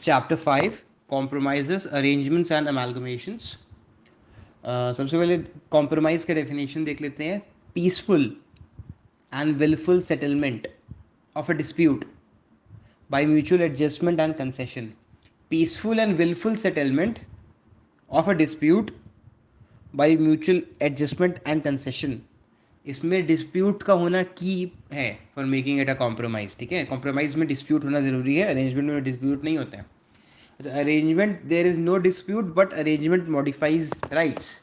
Chapter 5 compromises arrangements and amalgamations. सबसे पहले compromise का डेफिनेशन देख लेते हैं। Peaceful and wilful settlement of a dispute by mutual adjustment and concession. Peaceful and willful settlement of a dispute by mutual adjustment and concession. इसमें dispute का होना की है for making it a compromise. ठीक है, कॉम्प्रोमाइज़ में dispute होना ज़रूरी है, अरेंजमेंट में डिस्प्यूट नहीं होता है। अच्छा, arrangement there is no dispute but arrangement modifies rights.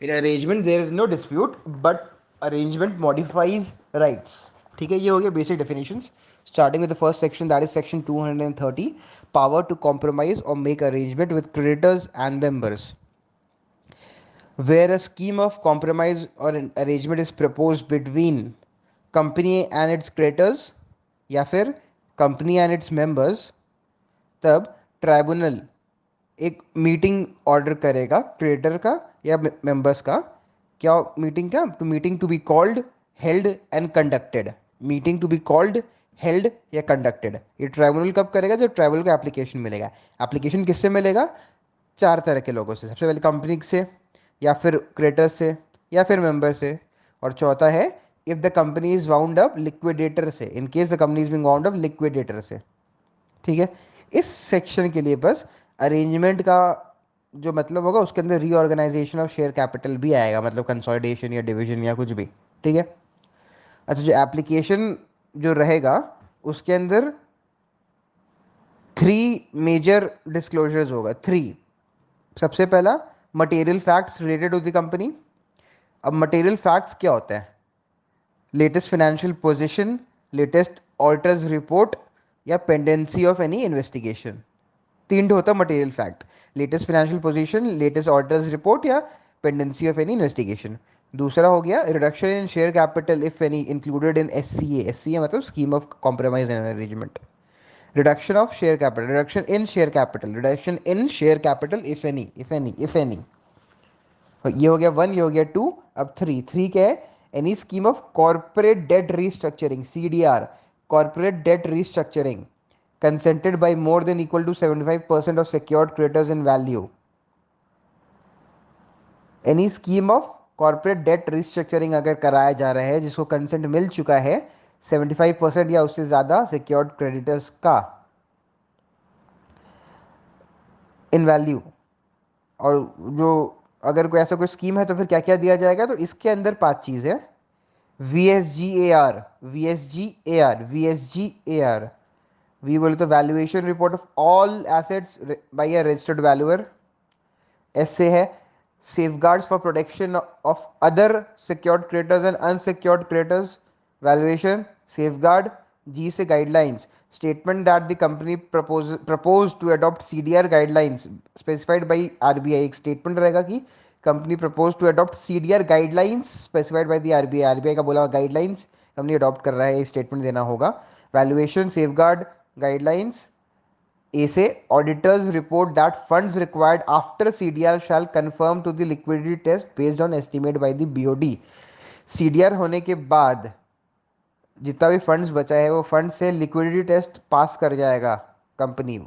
In arrangement there is no dispute but arrangement modifies rights. ठीक है, ये हो गया basic definitions. Starting with the first section, that is section 230, power to compromise और make arrangement with creditors and members, where a scheme of compromise or an arrangement is proposed between company and its creditors या फिर company and its members, तब tribunal एक meeting order करेगा creditor का या members का। क्या मीटिंग, क्या to meeting to be called, held and conducted. Meeting to be called, held या कंडक्टेड। ये ट्राइब्यूनल कब करेगा? जब ट्राइब्यूनल को एप्लीकेशन मिलेगा। एप्लीकेशन किससे मिलेगा? चार तरह के लोगों से। सबसे पहले कंपनी से, या फिर क्रेडिटर्स से, या फिर मेंबर से, और चौथा है if the company is wound up liquidator से, in case the company is being wound up liquidator से। ठीक है, इस सेक्शन के लिए बस अरेंजमेंट का जो मतलब होगा उसके अंदर रीऑर्गेनाइजेशन ऑफ शेयर कैपिटल भी आएगा, मतलब कंसोलिडेशन या डिवीजन या कुछ भी। ठीक है। अच्छा, जो एप्लीकेशन जो रहेगा उसके अंदर 3 मेजर डिस्क्लोजर्स होगा। 3। सबसे पहला, material facts related to the company. अब मटेरियल फैक्ट्स क्या होता है? Latest financial position, latest auditors report, या पेंडेंसी ऑफ एनी इन्वेस्टिगेशन। 3 होता है material fact. Latest financial position, latest auditors report, या पेंडेंसी ऑफ एनी इन्वेस्टिगेशन। दूसरा हो गया reduction in share capital if any included in SCA. SCA मतलब scheme of compromise and arrangement. Reduction of share capital, reduction in share capital, reduction in share capital if any, if any. ये हो गया 1, ये हो गया 2। अब 3, 3 क्या है? Any scheme of corporate debt restructuring, CDR, corporate debt restructuring consented by more than equal to 75% of secured creditors in value. Any scheme of corporate debt restructuring अगर कराया जा रहा है जिसको कंसेंट मिल चुका है 75% या उससे ज़्यादा secured creditors का इन वैल्यू, और जो अगर कोई ऐसा कोई स्कीम है तो फिर क्या क्या दिया जाएगा? तो इसके अंदर 5 चीज़ है। V S G A R, V S G A R, V S G A R, V बोले तो valuation report of all assets by a registered valuer. ऐसे है safeguards for protection of other secured creditors and unsecured creditors valuation safeguard। G से guidelines, statement that the company proposed to adopt CDR guidelines specified by RBI। एक statement रहेगा कि company proposed to adopt CDR guidelines specified by the RBI। RBI का बोला हुआ guidelines company adopt कर रहा है, ये statement देना होगा। valuation safeguard guidelines A से auditors report that funds required after CDR shall confirm to the liquidity test based on estimate by the BOD। CDR होने के बाद जितना भी फंड्स बचा है वो फंड से लिक्विडिटी टेस्ट पास कर जाएगा कंपनी।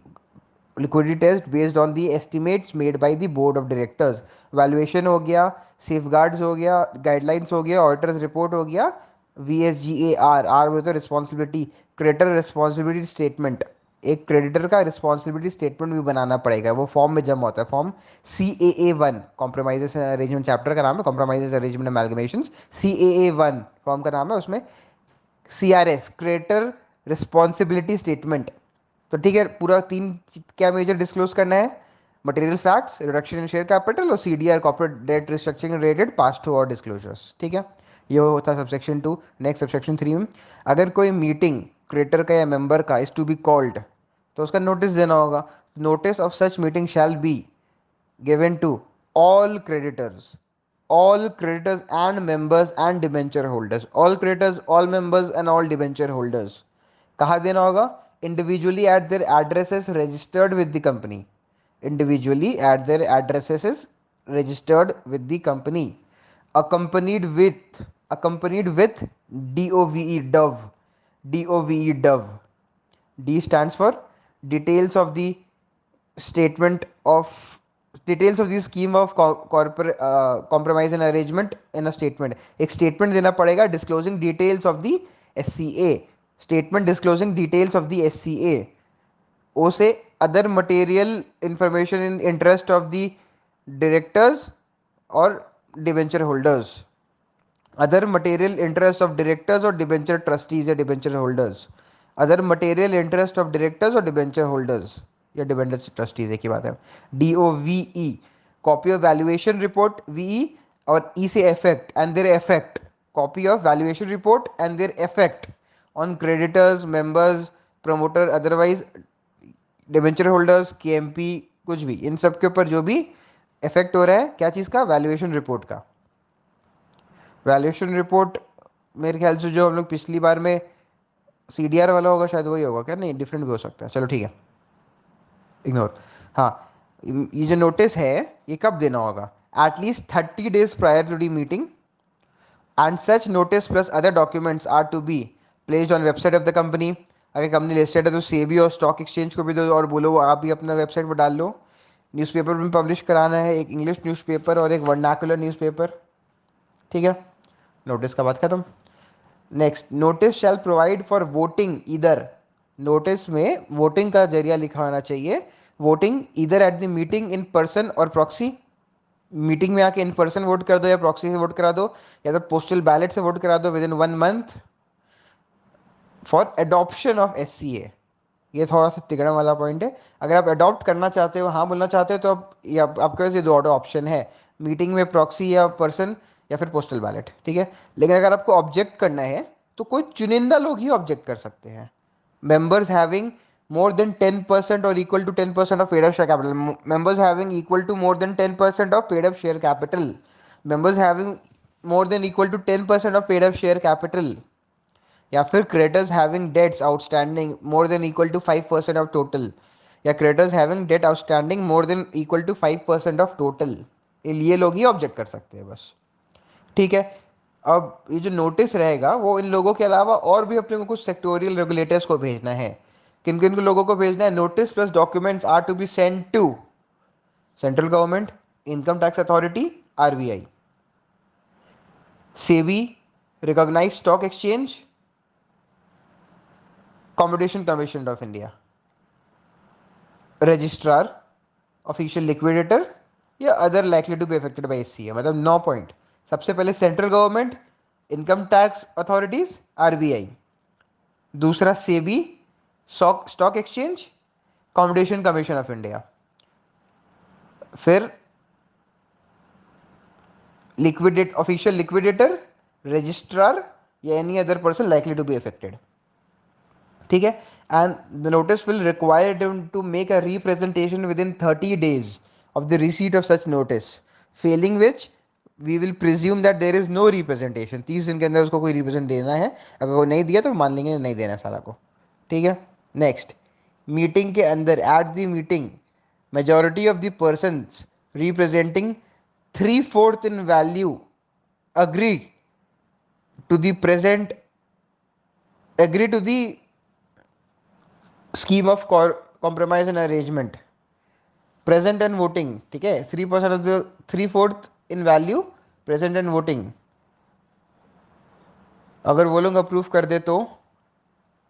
Liquidity test based on the estimates made by the board of directors. Valuation हो गया, सेफगार्ड्स हो गया, गाइडलाइंस हो गया, ऑडिटर्स रिपोर्ट हो गया। V S G A R, R बोलते रिस्पॉन्सिबिलिटी, क्रेडिटर रिस्पॉन्सिबिलिटी स्टेटमेंट। एक क्रेडिटर का रिस्पॉन्सिबिलिटी स्टेटमेंट भी बनाना पड़ेगा, वो फॉर्म में जमा होता है। Form CAA1, compromises arrangement chapter का नाम है, कॉम्प्रोमाइजेस अरेंजमेंट एमैल्गमेशन। CAA1 फॉर्म का नाम है, उसमें CRS, क्रेडिटर रिस्पॉन्सिबिलिटी स्टेटमेंट। तो ठीक है, पूरा 3 क्या मेजर डिस्क्लोज करना है? Material facts, reduction in share capital, और CDR corporate debt restructuring related pass two और डिस्क्लोजर्स। ठीक है, ये होता है सबसेक्शन 2। नेक्स्ट सबसेक्शन 3 में अगर कोई मीटिंग क्रेडिटर का या मेंबर का इज टू बी कॉल्ड तो उसका नोटिस देना होगा। Notice of such meeting shall be given to all creditors, all creditors and members and debenture holders, all creditors, all members and all debenture holders। कहाँ देना होगा? individually at their addresses registered with the company, individually at their addresses registered with the company, accompanied with, accompanied with DOVE, DOVE, DOVE, D stands for details of the statement of details of the scheme of compromise and arrangement in a statement, एक statement देना पड़ेगा disclosing details of the SCA, statement disclosing details of the SCA. O से other material information in interest of the directors और debenture holders, other material interest of directors और debenture trustees या debenture holders, other material interest of directors और debenture holders या debenture trustees एक ही बात है। DOVE copy of valuation report, VE और E से effect and their effect, copy of valuation report and their effect on creditors, members, promoter, otherwise debenture holders, KMP, कुछ भी, इन सब के ऊपर जो भी इफेक्ट हो रहा है क्या चीज़ का, वैल्यूएशन रिपोर्ट का। वैल्यूएशन रिपोर्ट मेरे ख्याल से जो हम लोग पिछली बार में CDR वाला होगा शायद वही होगा क्या, नहीं डिफरेंट भी हो सकता है, चलो ठीक है, इग्नोर। हाँ, ये जो नोटिस है ये कब देना होगा, at least 30 days prior to the meeting, and such notice plus other documents are to be placed on website of the company. अगर कंपनी लिस्टेड है तो सेबी और स्टॉक एक्सचेंज को भी दो और बोलो वो आप भी अपना वेबसाइट पर डाल लो। न्यूज़पेपर में पब्लिश कराना है, एक इंग्लिश न्यूज़पेपर और एक वर्नाकुलर न्यूज़पेपर, ठीक है। नोटिस का बात खत्म। Next, notice shall provide for voting इधर, नोटिस में वोटिंग का जरिया लिखा होना चाहिए, वोटिंग इधर at the meeting in person और प्रॉक्सी, मीटिंग में आके इन पर्सन वोट कर दो या प्रॉक्सी से वोट करा दो या तो पोस्टल बैलेट से वोट करा दो with in 1 month for adoption of SCA। ये थोड़ा सा तिगड़ा वाला पॉइंट है, अगर आप अडॉप्ट करना चाहते हो, हाँ बोलना चाहते हो तो आप ये आपके पास ये दो ऑप्शन है, मीटिंग में प्रॉक्सी या पर्सन या फिर पोस्टल बैलेट, ठीक है। लेकिन अगर आपको ऑब्जेक्ट करना है तो कोई चुनिंदा लोग ही ऑब्जेक्ट कर सकते हैं, members having more than 10% or equal to 10% of paid up share capital, members having equal to more than 10% of paid up share capital, members having more than equal to 10% of paid up share capital, या फिर creditors having debts outstanding more than equal to 5% of total, या creditors having debt outstanding more than equal to 5% of total, ये लोग ही object कर सकते हैं बस, ठीक है। अब ये जो नोटिस रहेगा वो इन लोगों के अलावा और भी अपने को कुछ सेक्टोरियल रेगुलेटर्स को भेजना है। किन किन लोगों को भेजना है, notice plus documents are to be send to central government, income tax authority, RBI, SEBI, recognise stock exchange, competition commission of India, registrar, official liquidator या other likely to be affected by SCA। मतलब 9 point, सबसे पहले central government, income tax authorities, RBI, दूसरा SEBI, stock exchange, competition commission of India, फिर liquidate official liquidator, registrar या any other person likely to be affected, ठीक है। And the notice will require to make a representation within 30 days of the receipt of such notice, failing which we will presume that there is no representation, 30 दिन के अंदर उसको कोई represent देना है, अगर वो नहीं दिया तो मान लेंगे नहीं देना सारा को, ठीक है। नेक्स्ट, मीटिंग के अंदर at the meeting majority of the persons representing 3/4 in value agree to the present agree to the scheme of compromise and arrangement present and voting, ठीक है, 3% of the 3/4 in value present and voting, अगर वो लोग approve कर दे तो,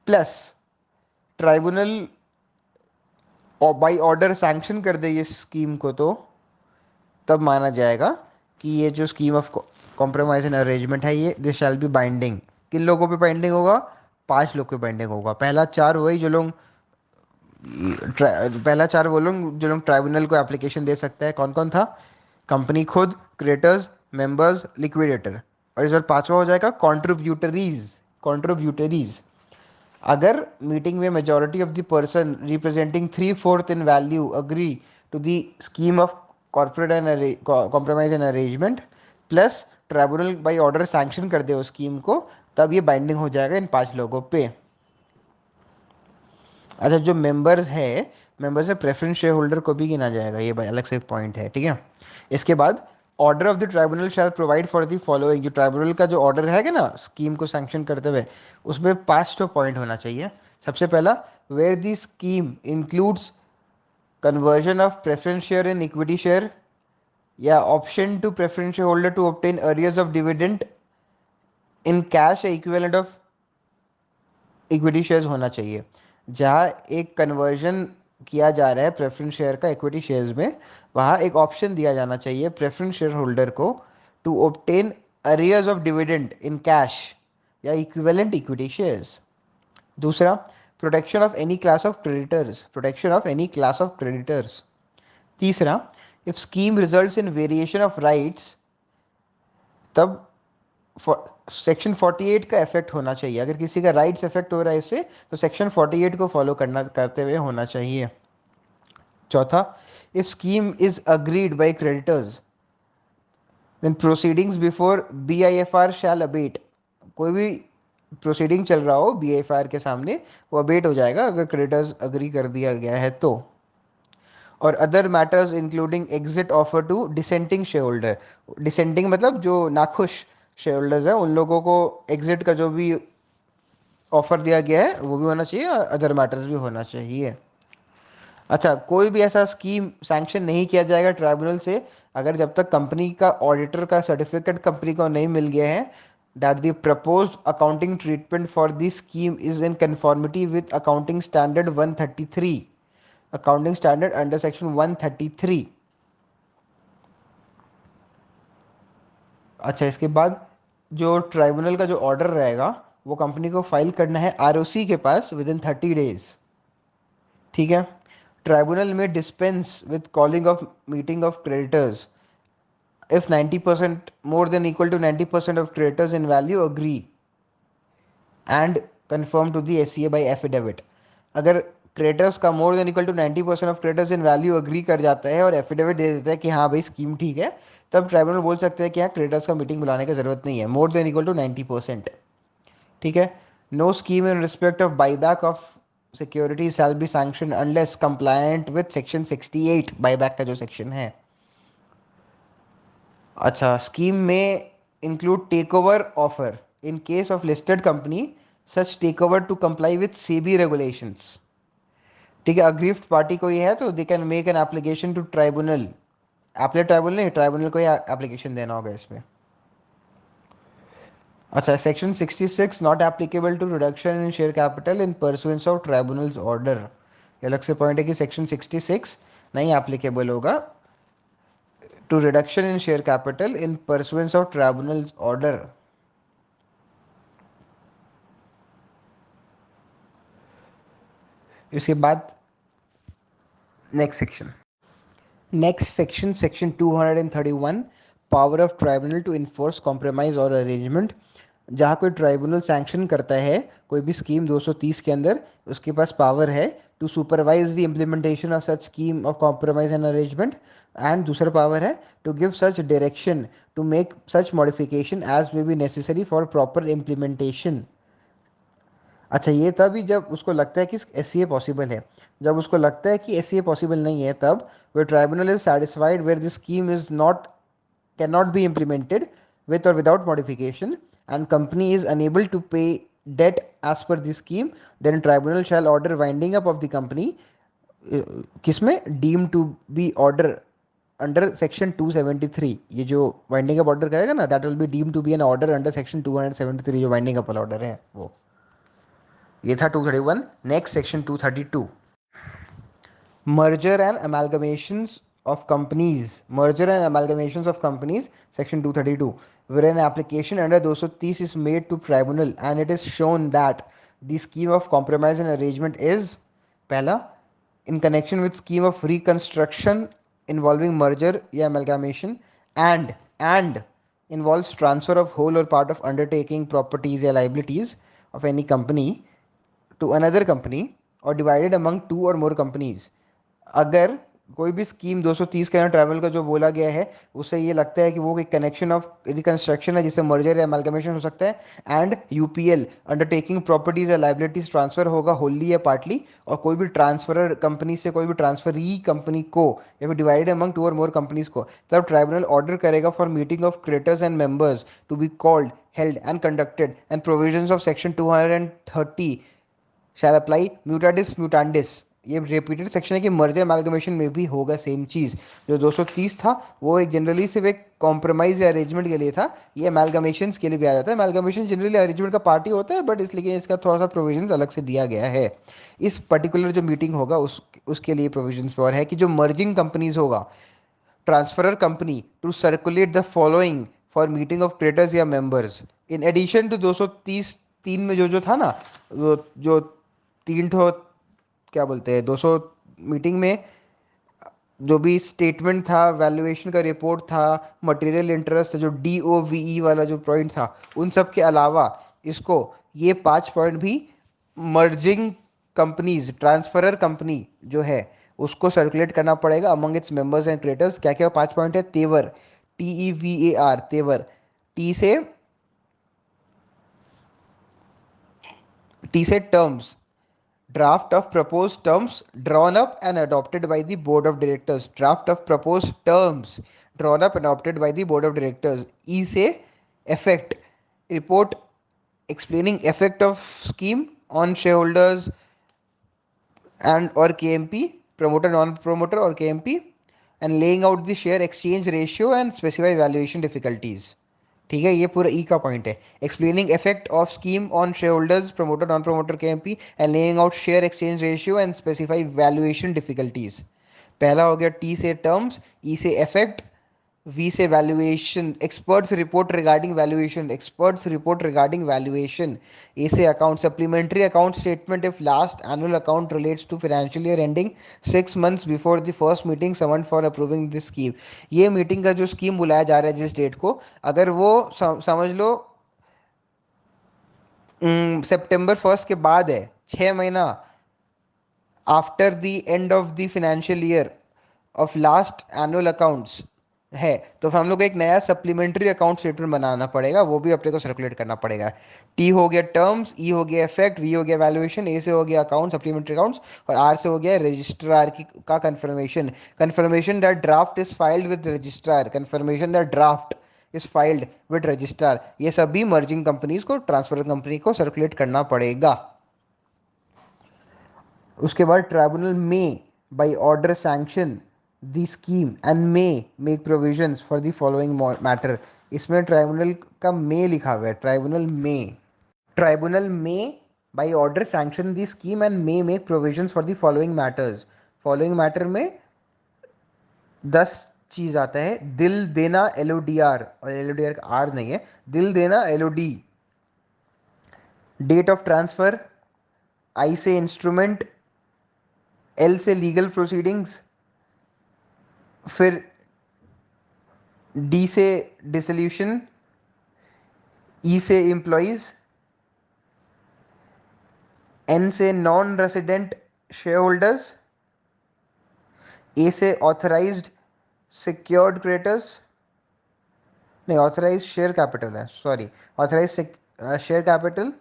plus tribunal by order sanction कर दे ये scheme को, तो तब माना जाएगा कि ये जो scheme of compromise and arrangement है ये दिस शैल बी बाइंडिंग। किन लोगों पे बाइंडिंग होगा, 5 लोग पे बाइंडिंग होगा। पहला चार वही जो लोग पहला चार वो लोग जो लोग ट्राइब्यूनल को एप्लीकेशन दे सकता है, कौन कौन था, कंपनी खुद, क्रिएटर्स, मेंबर्स, लिक्विडेटर, और इस बार पांचवा हो जाएगा कॉन्ट्रीब्यूटरीज। कॉन्ट्रीब्यूटरीज, अगर मीटिंग में majority of the person representing 3/4 in value agree to the scheme of corporate and compromise and arrangement plus tribunal by order sanction कर दे उस स्कीम को, तब ये बाइंडिंग हो जाएगा इन 5 लोगों पे। अच्छा, जो मेंबर्स है, मेंबर्स में प्रेफरेंस शेयर होल्डर को भी गिना जाएगा, ये अलग से पॉइंट है, ठीक है। इसके बाद order of the tribunal shell provide for the following, जो ट्राइब्यूनल का जो ऑर्डर है ना स्कीम को सैंक्शन करते हुए, उसमें 5 तो पॉइंट होना चाहिए। सबसे पहला, where the scheme includes conversion of preference share in equity share, या option to preference share holder to obtain arrears of dividend in cash या इक्विवेलेंट ऑफ इक्विटी शेयर्स होना चाहिए। जहाँ एक कन्वर्जन किया जा रहा है प्रेफरेंस शेयर का इक्विटी शेयर्स में, वहाँ एक ऑप्शन दिया जाना चाहिए प्रेफरेंस शेयर होल्डर को to obtain arrears of dividend in cash या इक्विवेलेंट इक्विटी शेयर्स। दूसरा, protection of any class of creditors, protection of any class of creditors. तीसरा, if scheme results in variation of rights, तब section 48 का effect होना चाहिए। अगर किसी का राइट्स इफेक्ट हो रहा है इससे, तो सेक्शन 48 को फॉलो करते हुए होना चाहिए। चौथा, if scheme is agreed by creditors then proceedings before BIFR shall abate. कोई भी प्रोसीडिंग चल रहा हो बीआईएफआर के सामने, वो अबेट हो जाएगा अगर क्रेडिटर्स अग्री कर दिया गया है तो। और other matters including exit offer to dissenting share holder, dissenting मतलब जो नाखुश शेयर होल्डर्स हैं उन लोगों को एग्जिट का जो भी ऑफर दिया गया है वो भी होना चाहिए, और अदर मैटर्स भी होना चाहिए। अच्छा, कोई भी ऐसा स्कीम सैंक्शन नहीं किया जाएगा ट्राइब्यूनल से अगर जब तक कंपनी का ऑडिटर का सर्टिफिकेट कंपनी को नहीं मिल गया है that the proposed accounting treatment for this scheme is in conformity with accounting standard 133, accounting standard under section 133। अच्छा, इसके बाद जो ट्राइब्यूनल का जो ऑर्डर रहेगा वो कंपनी को फाइल करना है आरओसी के पास विद इन 30 डेज। ठीक है। ट्राइब्यूनल में dispense with calling of meeting of creditors if 90% more than equal to 90% of creditors in value agree and confirm to the SCA by affidavit। अगर creditors का more than equal to 90% of creditors in value agree कर जाता है और affidavit दे देता है कि हाँ भाई स्कीम ठीक है, तब ट्राइब्यूनल बोल सकते हैं कि हाँ क्रेडिटर्स का मीटिंग बुलाने की जरूरत नहीं है, मोर देन इक्वल टू 90%। ठीक है। No scheme in respect of buyback of security shall be sanction unless compliant with section 68, buyback का जो सेक्शन है। अच्छा, स्कीम में include take over offer in case of listed company such take over to comply with SEBI regulations. ठीक है। Aggrieved party कोई है तो they can make an application to tribunal, appellate tribunal नहीं, ट्राइब्यूनल को ही एप्लीकेशन देना होगा इसमें। अच्छा, section 66 not applicable to reduction in share capital in pursuance of tribunal's order. ये अलग से पॉइंट है कि सेक्शन 66 नहीं एप्लीकेबल होगा to reduction in share capital in pursuance of tribunal's order. इसके बाद next section, section 231, power of tribunal to enforce compromise और अरेंजमेंट। जहाँ कोई ट्राइब्यूनल सैंक्शन करता है कोई भी स्कीम 230 के अंदर, उसके पास पावर है to supervise the implementation of such scheme of compromise and arrangement, and दूसरा पावर है to give such direction to make such modification as may be necessary for proper implementation. अच्छा, ये तभी जब उसको लगता है कि एस सी ए पॉसिबल है। जब उसको लगता है कि एस सी ए पॉसिबल नहीं है तब वे tribunal is satisfied where this scheme is not cannot be implemented with or without modification and company is unable to pay debt as per the scheme, then tribunal shall order winding up of the company, किसमें deemed to be order under section 273। ये जो winding up order करेगा ना that will be deem to be an order under section 273, जो winding up order है वो। ये था 231। Next section 232, merger and amalgamations of companies, section 232, where an application under 230 is made to tribunal and it is shown that the scheme of compromise and arrangement is पहला in connection with scheme of reconstruction involving merger या amalgamation and involves transfer of whole or part of undertaking, properties या liabilities of any company to another company or divided among two or more companies। अगर कोई भी scheme 230 के अंदर travel का जो बोला गया है उससे ये लगता है कि वो एक कनेक्शन ऑफ रिकंस्ट्रक्शन है जिससे मर्जर या अमालगमेशन हो सकता है, एंड यूपीएल अंडरटेकिंग प्रॉपर्टीज या लाइबिलिटीज ट्रांसफर होगा होली या पार्टली, और कोई भी ट्रांसफरर कंपनी से कोई भी ट्रांसफरी कंपनी को या फिर डिवाइडेड अमंग टू और मोर कंपनीज को, तब ट्राइब्यूनल ऑर्डर करेगा for meeting of creditors and members to be called, held and conducted, and provisions of section 230 shall apply mutatis mutandis। ये रिपीटेड सेक्शन है कि मर्जर अमेलगमेशन में भी होगा सेम चीज़। जो 230 था वो एक जनरली सिर्फ एक कॉम्प्रोमाइज या अरेंजमेंट के लिए था, ये अमेलगमेशन के लिए भी आ जाता है। अमेलगमेशन जनरली अरेंजमेंट का पार्टी होता है, बट इसलिए इसका थोड़ा सा प्रोविजंस अलग से दिया गया है। इस पर्टिकुलर जो मीटिंग होगा उसके लिए प्रोविजंस और है कि जो मर्जिंग कंपनीज होगा, transferor company to circulate the following for meeting of creditors या मेंबर्स इन एडिशन टू 230 तीन में जो जो था ना, जो तीन ठो क्या बोलते हैं 200 मीटिंग में जो भी स्टेटमेंट था, वैल्यूएशन का रिपोर्ट था, मटेरियल इंटरेस्ट था, जो DOVE वाला जो पॉइंट था, उन सब के अलावा इसको ये 5 पॉइंट भी मर्जिंग कंपनीज, ट्रांसफरर कंपनी जो है उसको सर्कुलेट करना पड़ेगा among its members and creators. क्या क्या 5 पॉइंट है? तेवर, TEVAR, तेवर, टी से terms, draft of proposed terms drawn up and adopted by the board of directors, draft of proposed terms drawn up and adopted by the board of directors। E से effect, report explaining effect of scheme on shareholders and or KMP, promoter non promoter or KMP, and laying out the share exchange ratio and specify valuation difficulties। ठीक है, ये पूरा ई का point है। Explaining effect of scheme on share holders, promoter non promoter KMP, and laying out share exchange ratio and specify valuation difficulties. पहला हो गया T से टर्म्स, ई से इफेक्ट, V से valuation, experts report regarding valuation, experts report regarding valuation. A से account, supplementary account statement if last annual account relates to financial year ending 6 months before the first meeting summon for approving this scheme. ये meeting का जो scheme बुलाया जा रहा है जिस date को, अगर वो समझ लो सितंबर 1 के बाद है, 6 महीना after the end of the financial year of last annual accounts है, तो हम लोग को एक नया सप्लीमेंट्री अकाउंट स्टेटमेंट बनाना पड़ेगा, वो भी अपने को सर्कुलेट करना पड़ेगा। टी हो गया टर्म्स, ई हो गया इफेक्ट, वी हो गया वैल्यूएशन, ए से हो गया अकाउंट सप्लीमेंट्री अकाउंट्स, और आर से हो गया रजिस्ट्रार की का confirmation. Confirmation that draft is filed with registrar, confirmation that draft is filed with registrar. ये सभी मर्जिंग कंपनीज को, ट्रांसफर कंपनी को सर्कुलेट करना पड़ेगा। उसके बाद ट्राइब्यूनल में by order sanction the scheme and may make provisions for the following matter. इसमें ट्राइब्यूनल का मे लिखा हुआ है, ट्राइब्यूनल में by order sanction the scheme and may make provisions for the following matters. Following matter में 10 चीज आता है। दिल देना LODR, और LODR का आर नहीं है, दिल देना LOD, डेट ऑफ ट्रांसफर, आई से इंस्ट्रूमेंट, एल से लीगल प्रोसीडिंग्स, फिर डी से डिसोल्यूशन, ई से एम्प्लॉयज, एन से नॉन रेसिडेंट शेयर होल्डर्स, ए से ऑथराइज्ड सिक्योर्ड क्रेडिटर्स, नहीं ऑथराइज शेयर कैपिटल है, सॉरी, ऑथराइज शेयर कैपिटल,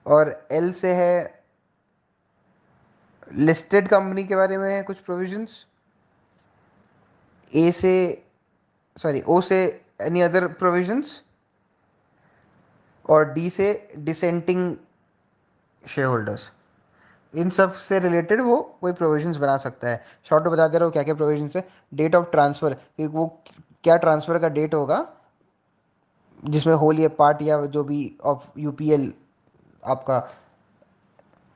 और एल से है लिस्टेड कंपनी के बारे में है कुछ प्रोविजंस, ए से सॉरी ओ से एनी अदर प्रोविजंस, और डी से डिसेंटिंग शेयर होल्डर्स। इन सब से रिलेटेड वो कोई प्रोविजंस बना सकता है। शॉर्ट में बता दे रहा हूँ क्या क्या प्रोविजंस है। डेट ऑफ ट्रांसफर, कि वो क्या ट्रांसफर का डेट होगा, जिसमें होल या पार्ट या जो भी ऑफ UPL आपका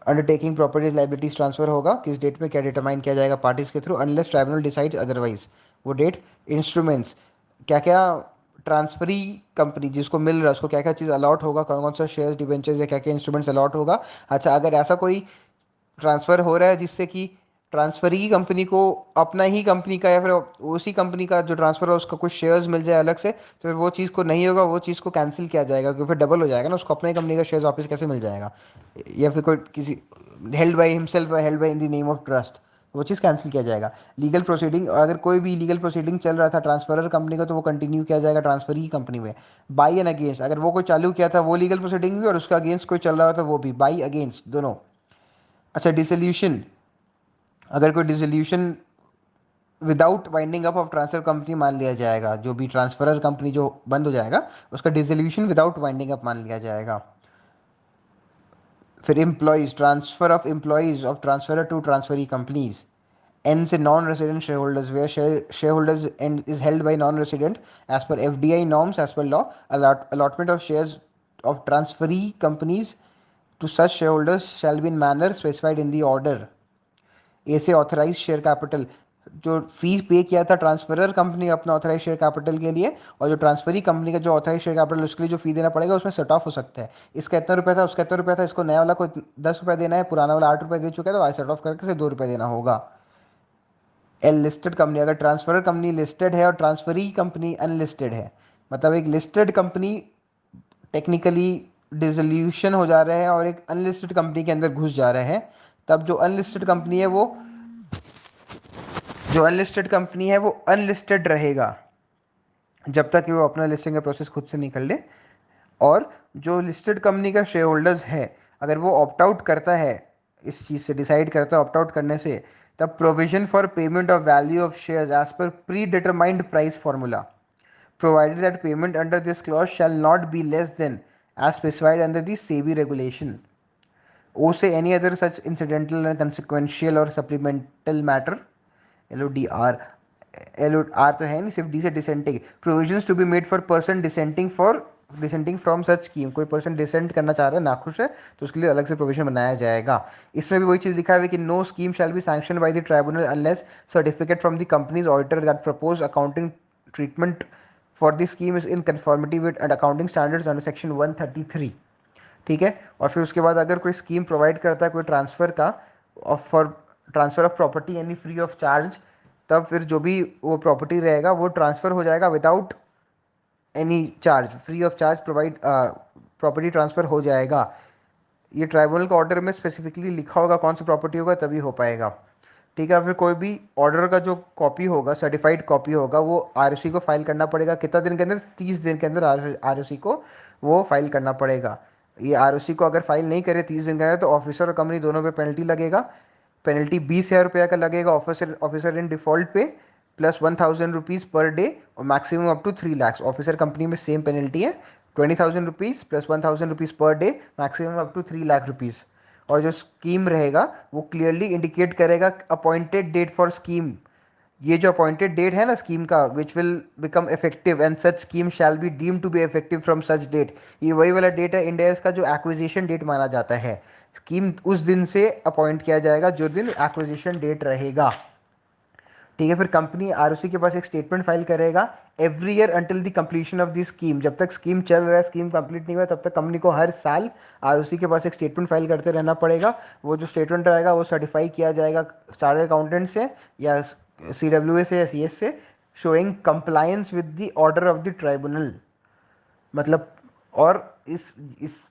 अंडरटेकिंग प्रॉपर्टीज लाइबिलिटीज ट्रांसफर होगा, किस डेट में क्या डिटरमाइन किया जाएगा पार्टीज के through, unless tribunal decide otherwise, वो डेट। इंस्ट्रूमेंट्स, क्या क्या ट्रांसफरी कंपनी जिसको मिल रहा है उसको क्या क्या चीज़ अलॉट होगा, कौन कौन सा शेयर्स डिबेंचर्स या क्या क्या इंस्ट्रूमेंट्स अलॉट होगा। अच्छा, अगर ऐसा कोई ट्रांसफर हो रहा है जिससे कि ट्रांसफरी कंपनी को अपना ही कंपनी का या फिर उसी कंपनी का जो ट्रांसफर है उसका कुछ शेयर्स मिल जाए अलग से, तो फिर वो चीज़ को नहीं होगा, वो चीज़ को कैंसिल किया जाएगा, क्योंकि फिर डबल हो जाएगा ना, उसको अपने कंपनी का शेयर्स वापस कैसे मिल जाएगा। या फिर कोई किसी held by himself, held by in the name of trust, वो चीज़ कैंसिल किया जाएगा। लीगल प्रोसीडिंग, अगर कोई भी लीगल प्रोसीडिंग चल रहा था ट्रांसफरर कंपनी का, तो वो कंटिन्यू किया जाएगा ट्रांसफरी कंपनी में। बाई एंड अगेंस्ट, अगर वो कोई चालू किया था वो लीगल प्रोसीडिंग भी, और उसका अगेंस्ट कोई चल रहा था वो भी, बाई अगेंस्ट दोनों। अच्छा, डिसोल्यूशन, अगर कोई dissolution without winding up of transfer company मान लिया जाएगा, जो भी ट्रांसफरर कंपनी जो बंद हो जाएगा उसका डिसोल्यूशन विदाउट वाइंडिंग अप मान लिया जाएगा। फिर employees, transfer of employees of transfer to transferee companies. N से non-resident shareholders where shareholders is held by non-resident as per FDI norms as per law. Allotment of shares of transferee companies to such shareholders shall be in manner specified in the order. ए से authorise share capital, जो fees पे किया था transferor company अपना authorise share capital के लिए, और जो ट्रांसफरी कंपनी का जो ऑथराइज शेयर कैपिटल उसके लिए जो फी देना पड़ेगा उसमें सेट ऑफ हो सकता है. इसका इतना रुपया था, उसका इतना रुपया था, इसको नया वाला को 10 रुपये देना है, पुराना वाला 8 रुपये दे चुका है, तो आज सेट ऑफ करके सिर्फ 2 रुपये देना होगा. एल लिस्टेड कंपनी, अगर ट्रांसफर कंपनी लिस्टेड है और ट्रांसफरी कंपनी अनलिस्टेड है, मतलब एक लिस्टेड कंपनी टेक्निकली डिसोल्यूशन हो जा रहे हैं और एक अनलिस्टेड कंपनी के अंदर घुस जा रहे हैं, तब जो अनलिस्टेड कंपनी है वो अनलिस्टेड रहेगा जब तक कि वो अपना लिस्टिंग का प्रोसेस खुद से नहीं कर ले. और जो लिस्टेड कंपनी का शेयर होल्डर्स है, अगर वो ऑप्ट आउट करता है, इस चीज़ से डिसाइड करता है ऑप्ट आउट करने से, तब provision for payment of value of shares as per predetermined price formula, provided that payment under this clause shall not be less than as specified under the SEBI regulation. O say any other such incidental and consequential or supplemental matter. LODR. LOR तो है नहीं, सिर्फ D से dissenting. Provisions to be made for person dissenting from such scheme. कोई person dissent करना चाह रहा है, नाखुश है, तो उसके लिए अलग से प्रोविजन बनाया जाएगा. इसमें भी वही चीज लिखा है कि no scheme shall be sanction by the tribunal unless certificate from the company's auditor that propose accounting treatment for the scheme is in conformity with accounting standards under section 133. ठीक है. और फिर उसके बाद अगर कोई स्कीम प्रोवाइड करता है कोई ट्रांसफर का, फॉर ट्रांसफर ऑफ प्रॉपर्टी यानी फ्री ऑफ चार्ज, तब फिर जो भी वो प्रॉपर्टी रहेगा वो ट्रांसफर हो जाएगा without any charge, free of charge provide property transfer हो जाएगा. ये ट्राइब्यूनल का ऑर्डर में स्पेसिफिकली लिखा होगा कौन सी प्रॉपर्टी होगा, तभी हो पाएगा. ठीक है. फिर कोई भी ऑर्डर का जो कॉपी होगा, सर्टिफाइड कॉपी होगा, वो आरओसी को फाइल करना पड़ेगा. कितना दिन के अंदर? 30 दिन के अंदर आरओसी को वो फाइल करना पड़ेगा. ये आरओसी को अगर फाइल नहीं करे 30 दिन के अंदर, तो ऑफिसर और कंपनी दोनों पे पेनल्टी लगेगा. पेनल्टी 20,000 रुपये का लगेगा ऑफिसर इन डिफॉल्ट पे, प्लस 1,000 रुपीज़ पर डे, और maximum up to 3 lakh. Officer company में सेम पेनल्टी है, 20,000 rupees plus 1,000 rupees per day, maximum up to 3 lakh rupees. और जो स्कीम रहेगा वो क्लियरली इंडिकेट करेगा अपॉइंटेड डेट फॉर स्कीम. ये जो अपॉइंटेड डेट है ना स्कीम का, which will become effective and such scheme shall be deem to be effective from such date. ये वही वाला डेट है इंडिया का जो एक्विजिशन डेट माना जाता है. स्कीम उस दिन से अपॉइंट किया जाएगा जो दिन एक्विजिशन डेट रहेगा. ठीक है. फिर कंपनी आरओसी के पास एक स्टेटमेंट फाइल करेगा every year until the completion of the scheme. जब तक स्कीम चल रहा है, स्कीम कंप्लीट नहीं हुआ, तब तक कंपनी को हर साल आरओसी के पास एक स्टेटमेंट फाइल करते रहना पड़ेगा. वो जो स्टेटमेंट रहेगा वो सर्टिफाई किया जाएगा सारे अकाउंटेंट से या CWA से या CS से, showing compliance with the order of the tribunal. मतलब, और इस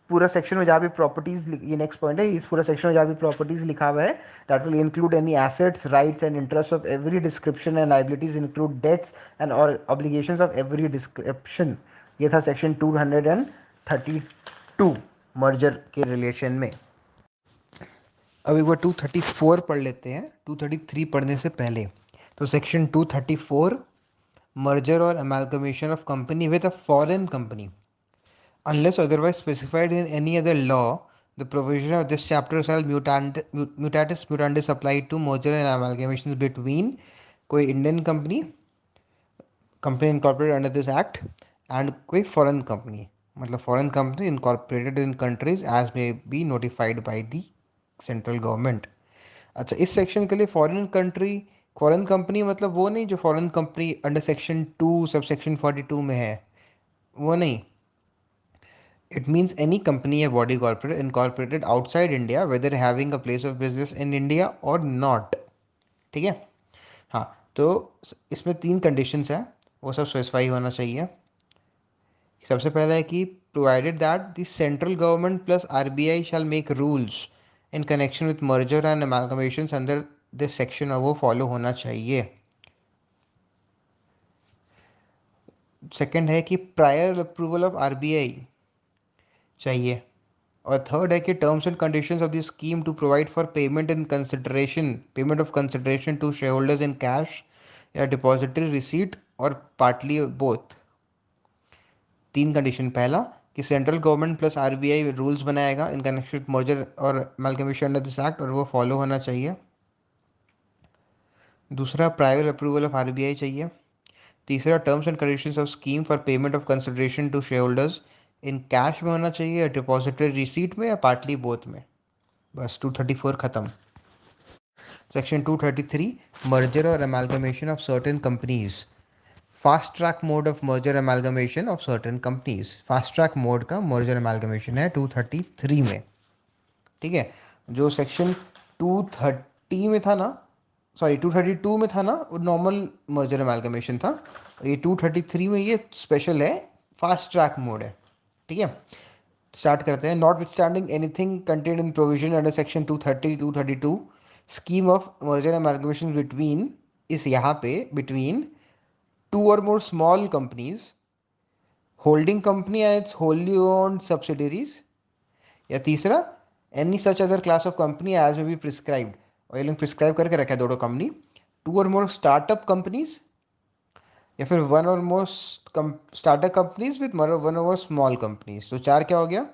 पूरा सेक्शन में जहाँ भी प्रॉपर्टीज, ये नेक्स्ट पॉइंट है, इस पूरा सेक्शन में जहाँ भी प्रॉपर्टीज लिखा हुआ है, that will include any assets, rights and interest of every description and liabilities include debts and और ऑब्लिगेशंस ऑफ एवरी डिस्क्रिप्शन. ये था सेक्शन 232 मर्जर के रिलेशन में. अब एक बार 234 पढ़ लेते हैं 233 पढ़ने से पहले. तो सेक्शन 234, मर्जर और amalgamation of company with a foreign company. Unless otherwise specified in any other law, the provision of this chapter shall mutatis mutandis apply to merger and amalgamations between कोई Indian company incorporated under this act and कोई foreign company, मतलब foreign company incorporated in countries as may be notified by the central government. अच्छा, इस section के लिए foreign company मतलब वो नहीं जो foreign company under section 2 sub section 42 में है, वो नहीं. It means any company or body corporate incorporated outside India, whether having a place of business in India or not. ठीक है. हाँ, तो इसमें 3 कंडीशंस हैं, वो सब स्पेसिफाई होना चाहिए. सबसे पहला है कि provided that the central government plus RBI shall make rules in connection with merger and amalgamations under this section, और वो फॉलो होना चाहिए. सेकंड है कि प्रायर अप्रूवल ऑफ RBI चाहिए. और थर्ड है कि terms and conditions of the scheme to provide for payment of consideration to share holders in cash या डिपॉजिटरी रिसीट और पार्टली बोथ. 3 कंडीशन. पहला, कि central government plus RBI rules बनाएगा in connection with merger और अमाल्गमेशन under this act, और वो follow होना चाहिए। दूसरा, प्राइवेट अप्रूवल ऑफ आरबीआई चाहिए। तीसरा, terms and conditions of scheme for payment of consideration to share holders in cash में होना चाहिए, डिपॉजिटरी रिसीट में, या पार्टली बोथ में। बस 234 खत्म। सेक्शन 233, मर्जर और amalgamation of certain companies. Fast track mode of merger amalgamation of certain companies, fast track mode का मर्जर अमाल्गमेशन है 233 में। ठीक है, जो सेक्शन 230 में था ना, सॉरी 232 में था ना, वो नॉर्मल मर्जर अमाल्गमेशन था। ये 233 में ये स्पेशल है, फास्ट ट्रैक मोड है। ठीक है, स्टार्ट करते हैं। Notwithstanding anything contained in provision under section 230 232 scheme of merger amalgamation between, इस यहाँ पे बिटवीन टू और more small companies, holding company and its wholly owned subsidiaries, या तीसरा, any such other class of company as may be prescribed, और ये लोग prescribe करके रखा है दोनों कंपनी, टू और मोर स्टार्टअप कंपनीज, या फिर वन और more startup companies with one और मोर स्मॉल कंपनीज। तो चार क्या हो गया,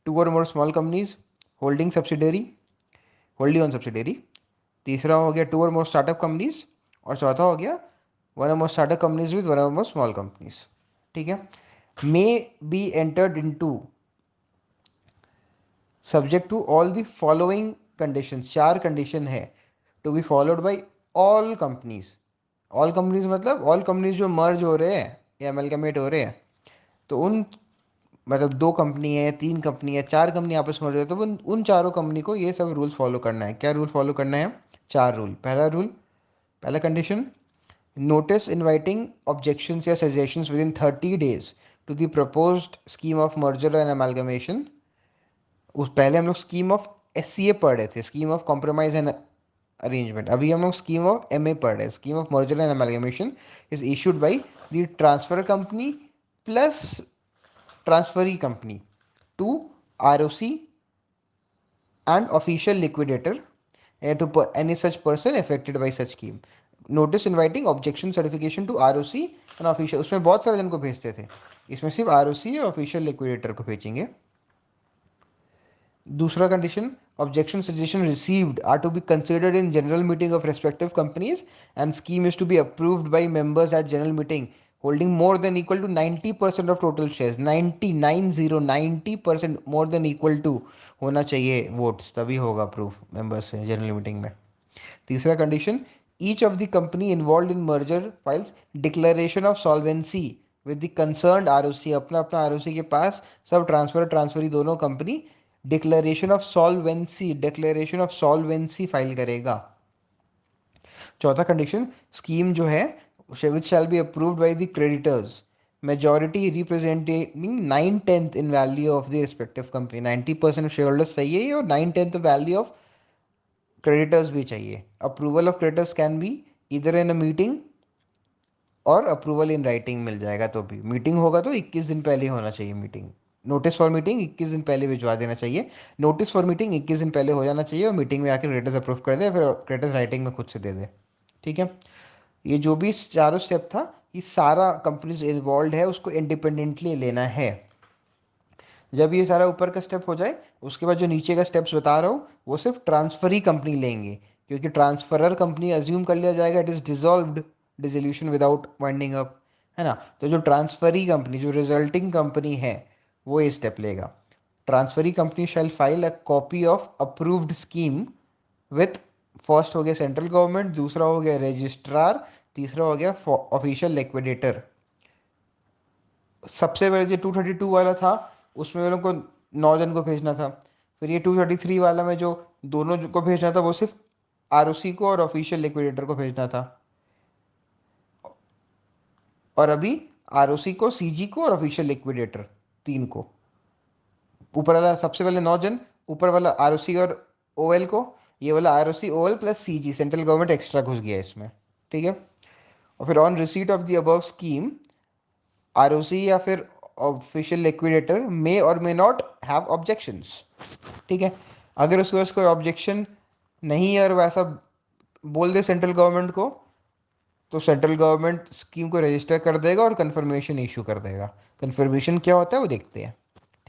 टू और more small companies, holding subsidiary, wholly own subsidiary. तीसरा हो गया टू और मोर स्टार्टअप कंपनीज, और चौथा हो गया वन और more startup companies with one और मोर स्मॉल कंपनीज। ठीक है, may be entered into subject to all the following condition, चार कंडीशन है, to be followed by all companies. All companies मतलब ऑल कंपनीज जो मर्ज हो रहे हैं या अमेलगमेट हो रहे हैं, तो उन, मतलब दो कंपनी है, तीन कंपनी है, चार कंपनी आपस में मर्ज हो, तो उन चारों कंपनी को ये सब रूल्स फॉलो करना है। क्या रूल फॉलो करना है, चार रूल। पहला रूल, पहला कंडीशन, नोटिस इनवाइटिंग ऑब्जेक्शंस या suggestions within 30 days to the proposed scheme of merger and amalgamation. उस पहले हम लोग स्कीम ऑफ एससीए पढ़ रहे थे, scheme of compromise and arrangement. अभी हम लोग स्कीम ऑफ एमए पढ़ रहे हैं, scheme of merger and amalgamation is issued by the transfer company plus transferee company to ROC and official liquidator and to any such person affected by such scheme. Notice inviting objection certification to ROC and official, उसमें बहुत सारे जन को भेजते थे, इसमें सिर्फ ROC और ऑफिशियल लिक्विडेटर को भेजेंगे। दूसरा condition, objection suggestion received are to be considered in general meeting of respective companies and scheme is to be approved by members at general meeting holding more than equal to 90% of total shares. 90% more than equal to होना चाहिए votes, तभी होगा approve members से general meeting में। तीसरा condition, each of the company involved in merger files declaration of solvency with the concerned ROC, अपना अपना ROC के पास सब ट्रांसफरी दोनों company declaration of solvency file करेगा। चौथा कंडीशन, स्कीम जो है which shall be approved by the creditors majority representing 9/10 in value of the respective company. 90% share holders चाहिए और 9/10 वैल्यू ऑफ क्रेडिटर्स भी चाहिए। Approval of creditors can be either in a meeting और अप्रूवल इन राइटिंग मिल जाएगा, तो भी मीटिंग होगा तो 21 दिन पहले होना चाहिए मीटिंग। नोटिस फॉर मीटिंग 21 दिन पहले भिजवा देना चाहिए, नोटिस फॉर मीटिंग 21 दिन पहले हो जाना चाहिए, और मीटिंग में आकर क्रेडिटर्स अप्रूव कर दे, फिर क्रेडिटर्स राइटिंग में खुद से दे दे। ठीक है, ये जो भी चारों स्टेप था, ये सारा कंपनीज इन्वॉल्व है उसको इंडिपेंडेंटली लेना है। जब ये सारा ऊपर का स्टेप हो जाए, उसके बाद जो नीचे का स्टेप्स बता रहा हूँ वो सिर्फ ट्रांसफरी कंपनी लेंगे, क्योंकि ट्रांसफरर कंपनी अज्यूम कर लिया जाएगा it is dissolved, dissolution without winding up, है ना। तो जो ट्रांसफरी कंपनी, जो रिजल्टिंग कंपनी है, वो ये स्टेप लेगा। Transferee company shell file a copy of approved scheme with, first हो गया सेंट्रल गवर्नमेंट, दूसरा हो गया रजिस्ट्रार, तीसरा हो गया ऑफिशियल लिक्विडेटर। सबसे पहले जो 232 वाला था उसमें वो लोग को 9 जन को भेजना था, फिर ये 233 वाला में जो दोनों को भेजना था वो सिर्फ आरओसी को और ऑफिशियल लिक्विडेटर को भेजना था, और अभी आरओसी को, सीजी को और ऑफिशियल लिक्विडेटर तीन को। ऊपर वाला सबसे पहले 9 जन, ऊपर वाला आरओसी और ओएल को, ये वाला ROC OL plus CG, central government extra घुस गया इसमें। ठीक है, और फिर on receipt of the above scheme ROC या फिर ऑफिशियल लिक्विडेटर मे और मे नॉट हैव ऑब्जेक्शंस। ठीक है, अगर उसके पास कोई ऑब्जेक्शन नहीं है और वैसा बोल दे सेंट्रल गवर्नमेंट को, तो सेंट्रल गवर्नमेंट स्कीम को रजिस्टर कर देगा और कंफर्मेशन इशू कर देगा। कंफर्मेशन क्या होता है वो देखते हैं।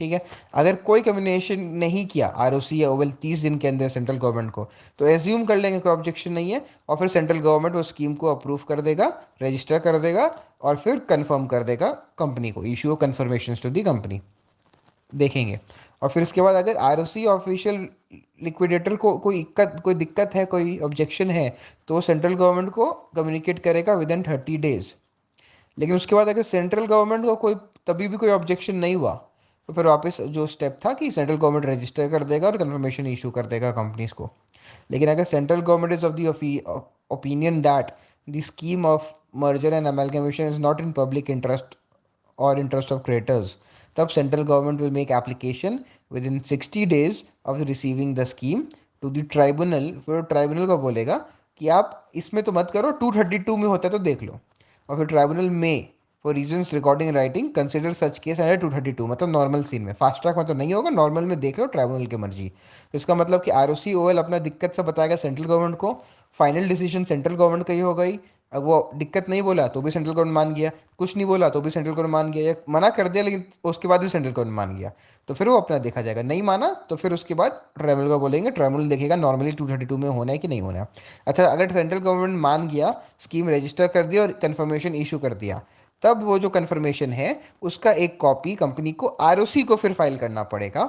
ठीक है। अगर कोई कम्युनिकेशन नहीं किया आरओसी या ओवल 30 दिन के अंदर सेंट्रल गवर्नमेंट को, तो एज्यूम कर लेंगे कोई ऑब्जेक्शन नहीं है, और फिर सेंट्रल गवर्नमेंट वो स्कीम को अप्रूव कर देगा, रजिस्टर कर देगा, और फिर कंफर्म कर देगा कंपनी को, issue confirmation to the company, देखेंगे। और फिर इसके बाद अगर आरओसी ऑफिशियल लिक्विडेटर को कोई दिक्कत है, कोई ऑब्जेक्शन है, तो वो सेंट्रल गवर्नमेंट को कम्युनिकेट करेगा विद इन 30 डेज। लेकिन उसके बाद अगर सेंट्रल गवर्नमेंट को कोई तभी भी कोई ऑब्जेक्शन नहीं हुआ, तो फिर वापस जो स्टेप था कि सेंट्रल गवर्नमेंट रजिस्टर कर देगा और कंफर्मेशन इशू कर देगा कंपनीज को। लेकिन अगर central government is of the opinion that the scheme of merger and amalgamation is not in public interest or interest of creditors, तब central government will make application within 60 days of receiving the scheme to the tribunal. फिर tribunal को बोलेगा कि आप इसमें तो मत करो, 232 में होता है तो देख लो। और फिर ट्राइब्यूनल में for reasons recording writing consider such case under 232, मतलब नॉर्मल सीन में, फास्ट ट्रैक में तो नहीं होगा, नॉर्मल में देख लो, ट्राइब्यूनल की मर्जी। तो इसका मतलब कि आरओसी ओएल अपना दिक्कत से बताएगा सेंट्रल गवर्नमेंट को, फाइनल डिसीजन सेंट्रल गवर्नमेंट का ही होगा ही। अब वो दिक्कत नहीं बोला तो भी सेंट्रल गवर्नमेंट मान गया, कुछ नहीं बोला तो भी सेंट्रल गवर्नमेंट मान गया, या मना कर दिया लेकिन उसके बाद भी सेंट्रल गवर्नमेंट मान गया, तो फिर वो अपना देखा जाएगा। नहीं माना तो फिर उसके बाद ट्राइब्यूनल को बोलेंगे, ट्राइब्यूनल देखेगा नॉर्मली 232 में होना है कि नहीं होना है। अच्छा, अगर सेंट्रल गवर्नमेंट मान गया, स्कीम रजिस्टर कर दिया और कंफर्मेशन इशू कर दिया, तब वो जो कंफर्मेशन है उसका एक कॉपी कंपनी को आरओसी को फिर फाइल करना पड़ेगा,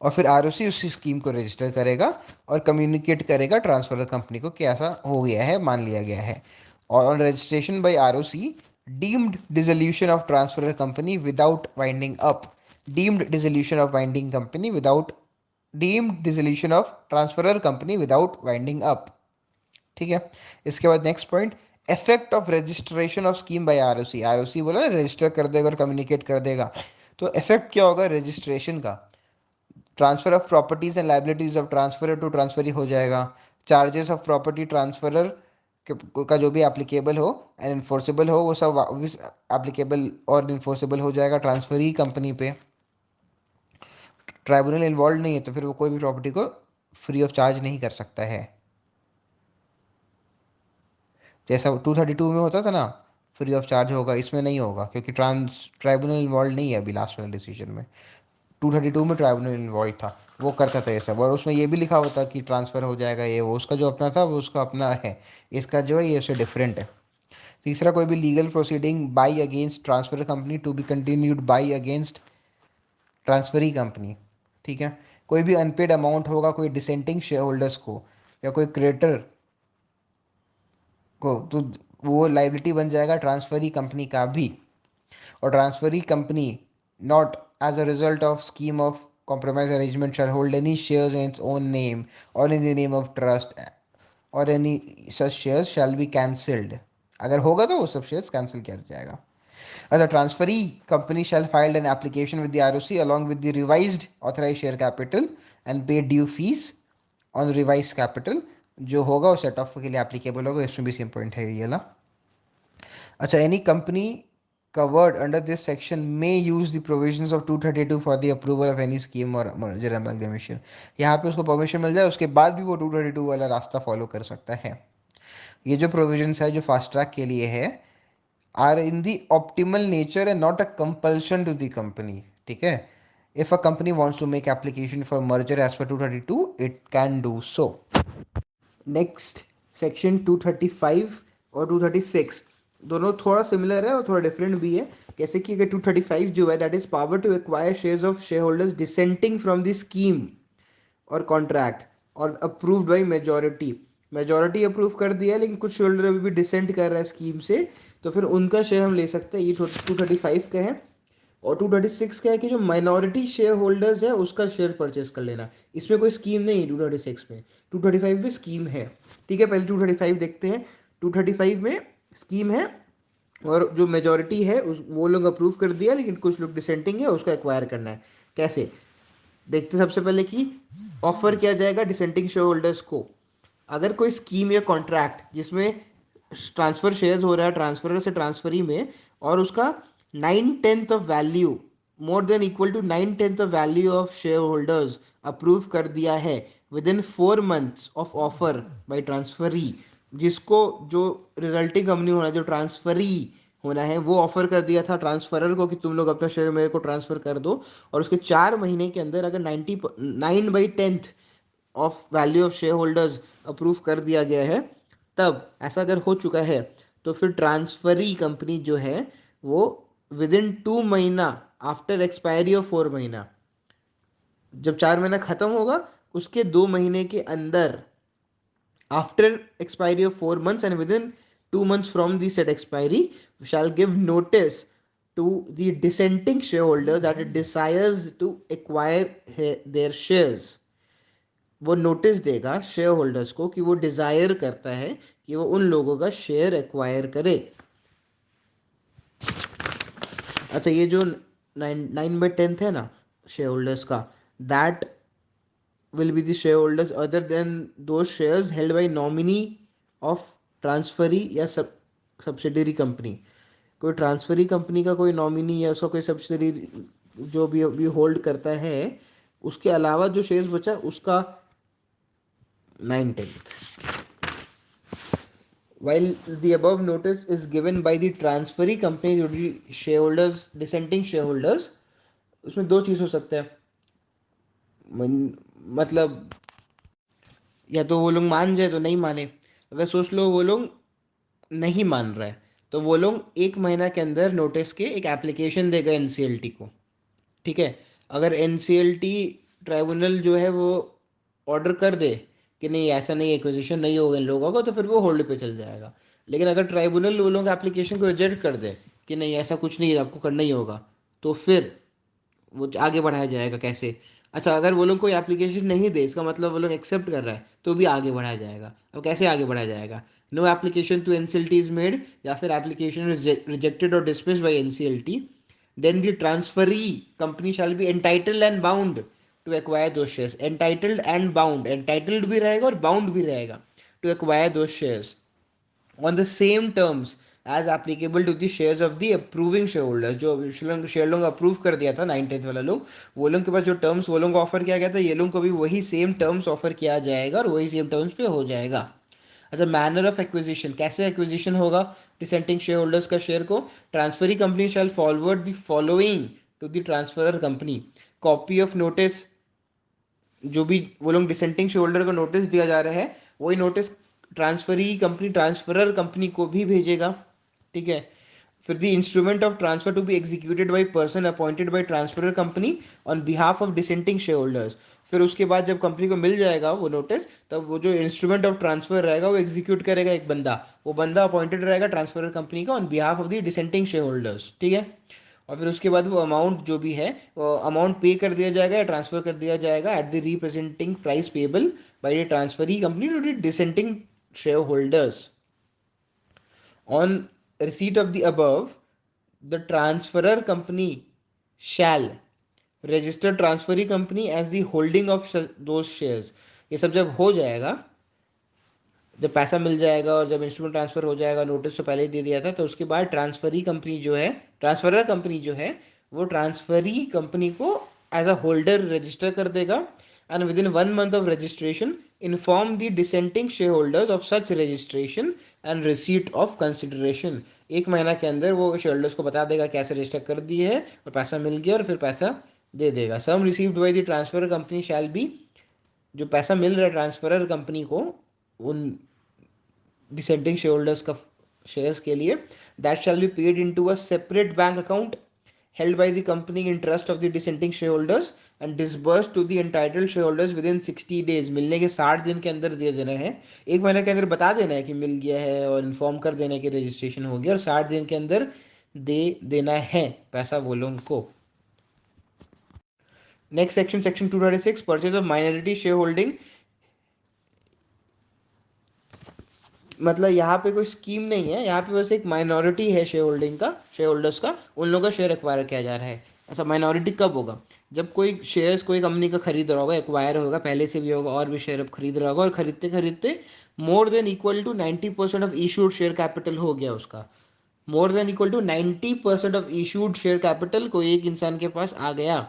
और फिर आरओसी उस स्कीम को रजिस्टर करेगा और कम्युनिकेट करेगा ट्रांसफर कंपनी को कि ऐसा हो गया है, मान लिया गया है। और on registration bye ROC, deemed dissolution of transfer company without winding up, deemed dissolution of winding company without, deemed dissolution of transferor company without winding up. ठीक है। इसके बाद next point, effect of registration of scheme bye ROC. ROC बोला ना register कर देगा और communicate कर देगा, तो इफेक्ट क्या होगा रजिस्ट्रेशन का? Transfer of properties and liabilities of transferor to transferee हो जाएगा, चार्जेस ऑफ प्रॉपर्टी ट्रांसफरर का जो भी एप्लीकेबल हो एंड इन्फोर्सेबल हो वो सब एप्लीकेबल और इन्फोर्सेबल हो जाएगा ट्रांसफरी कंपनी पे। ट्राइब्यूनल इन्वॉल्व नहीं है तो फिर वो कोई भी प्रॉपर्टी को फ्री ऑफ चार्ज नहीं कर सकता है, जैसा 232 में होता था ना, फ्री ऑफ चार्ज होगा, इसमें नहीं होगा क्योंकि ट्राइब्यूनल इन्वॉल्व नहीं है अभी लास्ट वाले डिसीजन में। 232 में ट्राइब्यूनल इन्वॉल्व था, वो करता था ये सब, और उसमें ये भी लिखा हुआ था कि ट्रांसफर हो जाएगा ये वो, उसका जो अपना था वो उसका अपना है, इसका जो है ये उससे डिफरेंट है। तीसरा, कोई भी legal proceeding by against transfer company to be continued by against transferee company. ठीक है। कोई भी अनपेड अमाउंट होगा कोई डिसेंटिंग शेयर होल्डर्स को या कोई क्रेडिटर को, तो वो लाइबिलिटी बन जाएगा ट्रांसफरी कंपनी का भी। और transferee company not as a result of scheme of compromise arrangement shall hold any shares in its own name or in the name of trust, or any such shares shall be cancelled। अगर होगा तो वो सब shares cancel किया जाएगा। अच्छा, transferee company shall file an application with the ROC along with the revised authorized share capital and pay due fees on revised capital, जो होगा वो सेट ऑफ के लिए एप्लीकेबल होगा, इसमें भी सेम पॉइंट है ये वाला। अच्छा, any company covered under this section may use the provisions of 232 for the approval of any scheme or merger amalgamation। यहाँ पे उसको परमिशन मिल जाए उसके बाद भी वो 232 वाला रास्ता फॉलो कर सकता है। ये जो प्रोविजंस है जो फास्ट ट्रैक के लिए है, are in the optimal nature and not a compulsion to the company. ठीक है। If a company wants to make application for merger as per 232, it can do so. Next section 235 और 236 दोनों थोड़ा similar है और थोड़ा डिफरेंट भी है। जैसे कि अगर 235 जो है that is power to acquire shares of share holders dissenting from the scheme और कॉन्ट्रैक्ट और approved by majority. Majority approve कर दिया है लेकिन कुछ शेयर होल्डर अभी भी डिसेंट कर रहा है स्कीम से, तो फिर उनका शेयर हम ले सकते हैं। ये 235 का है। और 236 का है कि जो माइनॉरिटी शेयर होल्डर्स है उसका शेयर परचेस कर लेना। इसमें कोई स्कीम नहीं है 236 में, 235 में स्कीम है। ठीक है, पहले 235 देखते हैं। 235 में स्कीम है और जो मेजॉरिटी है वो लोग अप्रूव कर दिया लेकिन कुछ लोग डिसेंटिंग है, उसको एक्वायर करना है। कैसे देखते हैं? सबसे पहले कि ऑफर किया जाएगा डिसेंटिंग शेयर होल्डर्स को। अगर कोई स्कीम या कॉन्ट्रैक्ट जिसमें ट्रांसफर शेयर्स हो रहा है ट्रांसफर से ट्रांसफरी में, और उसका 9/10 of value more than equal to 9/10 of value of share holders approve कर दिया है within 4 months of offer by transferee, जिसको जो रिजल्टिंग कंपनी होना जो ट्रांसफरी होना है वो ऑफर कर दिया था ट्रांसफरर को कि तुम लोग अपना शेयर मेरे को ट्रांसफर कर दो, और उसके 4 महीने के अंदर अगर 9/10 of value of share holders approve कर दिया गया है, तब ऐसा अगर हो चुका है तो फिर ट्रांसफरी कंपनी जो है वो विद इन 2 महीना आफ्टर एक्सपायरी ऑफ 4 महीना, जब 4 महीना खत्म होगा उसके 2 महीने के अंदर, after expiry of 4 months and within 2 months from the said expiry, shall give notice to the dissenting shareholders that it desires to acquire their shares. वो नोटिस देगा शेयर होल्डर्स को कि वो डिजायर करता है कि वो उन लोगों का शेयर एक्वायर करे। अच्छा, ये जो 9/10 है ना शेयर होल्डर्स का, that will be the shareholders other than those shares held by nominee of transferee या सब्सिडरी कंपनी। कोई ट्रांसफरी कंपनी का कोई नॉमिनी या उसका कोई सब्सिडरी जो भी होल्ड करता है, उसके अलावा जो शेयर्स बचा उसका 9/10। While the above notice is given by the transferee company to the shareholders, dissenting shareholders, उसमें दो चीज़ हो सकता है। मतलब या तो वो लोग मान जाए तो नहीं माने। अगर सोच लो वो लोग नहीं मान रहा है तो वो लोग 1 महीना के अंदर नोटिस के एक एप्लीकेशन देगा एनसीएलटी को। ठीक है, अगर एनसीएलटी ट्राइब्यूनल जो है वो ऑर्डर कर दे कि नहीं ऐसा नहीं, एक्विजिशन नहीं होगा इन लोगों का, तो फिर वो होल्ड पे चल जाएगा। लेकिन अगर ट्राइब्यूनल वो लोग एप्लीकेशन को रिजेक्ट कर दे कि नहीं ऐसा कुछ नहीं है, आपको करना ही होगा, तो फिर वो आगे बढ़ाया जाएगा कैसे। अच्छा, अगर वो लोग कोई एप्लीकेशन नहीं दे, इसका मतलब वो लोग एक्सेप्ट कर रहा है, तो भी आगे बढ़ाया जाएगा। अब कैसे आगे बढ़ाया जाएगा? No application to NCLT is made, या फिर एप्लीकेशन रिजेक्टेड और dismissed by NCLT, then the transferee company shall be entitled and bound to acquire दो shares. Entitled and bound, entitled भी रहेगा और बाउंड भी रहेगा टू एक्वायर दो shares on the same terms as applicable to the shares of the approving shareholders। जो share लोग approve कर दिया था 9/10 वाला लोग, वो लोग के पास जो टर्म्स वो लोग को ऑफर किया गया था, ये लोग को भी वही सेम टर्म्स ऑफर किया जाएगा और वही सेम टर्म्स पे हो जाएगा। अच्छा, मैनर ऑफ एक्विजिशन, कैसे एक्विजिशन होगा डिसेंटिंग शेयर होल्डर्स का शेयर को? Transferee company shall forward the following to the transferor company. Copy of notice, जो भी वो लोग डिसेंटिंग शेयर होल्डर को नोटिस दिया जा रहा है, वही notice transferee company transferor company को भी भेजेगा। ठीक है, फिर the instrument of transfer to be executed by person appointed by transferor company on behalf of dissenting share holders. फिर उसके बाद जब कंपनी को मिल जाएगा वो नोटिस, तब वो जो इंस्ट्रूमेंट ऑफ ट्रांसफर रहेगा वो एग्जीक्यूट करेगा एक बंदा, वो बंदा अपॉइंटेड रहेगा ट्रांसफरर कंपनी का on behalf of the dissenting share holders. ठीक है, और फिर उसके बाद वो अमाउंट जो भी है वो अमाउंट पे कर दिया जाएगा या ट्रांसफर कर दिया जाएगा at the representing price payable by the transferee company to the dissenting shareholders। On receipt of the above, the transferor company shall register transferee company as the holding of those shares। ये सब जब हो जाएगा, जब पैसा मिल जाएगा और जब इंस्ट्रूमेंट ट्रांसफर हो जाएगा, नोटिस तो पहले ही दे दिया था, तो उसके बाद ट्रांसफरी कंपनी जो है, ट्रांसफरर कंपनी जो है, वो ट्रांसफरी कंपनी को एज अ होल्डर रजिस्टर कर देगा and with in 1 month of registration inform the dissenting share holders of such registration and receipt of consideration. 1 महीना के अंदर वो शेयर होल्डर्स को बता देगा कैसे रजिस्टर कर दिए है और पैसा मिल गया, और फिर पैसा दे देगा। Sum received by the transfer company shall be, जो पैसा मिल रहा है ट्रांसफरर कंपनी को उन डिसेंटिंग शेयर होल्डर्स का शेयर्स के लिए, that shall be paid into a separate bank account held by the company in trust of the dissenting shareholders and disbursed to the entitled shareholders within 60 days। मिलने के 60 दिन के अंदर दे देना है। 1 महीने के अंदर बता देना है कि मिल गया है और इन्फॉर्म कर देना है कि रजिस्ट्रेशन हो गया, और 60 दिन के अंदर दे देना है पैसा वो लोगों को। Next section, section 236, purchase of minority share holding. मतलब यहाँ पे कोई स्कीम नहीं है, यहाँ पे बस एक माइनॉरिटी है शेयर होल्डिंग का, शेयर होल्डर्स का, उन लोगों का शेयर एक्वायर किया जा रहा है। ऐसा माइनॉरिटी कब होगा? जब कोई शेयर्स कोई कंपनी का खरीद रहा होगा, एक्वायर होगा, पहले से भी होगा और भी शेयर अब खरीद रहा होगा, और खरीदते खरीदते more than equal to 90% of issued share capital हो गया उसका। More than equal to 90% of issued share capital कोई एक इंसान के पास आ गया,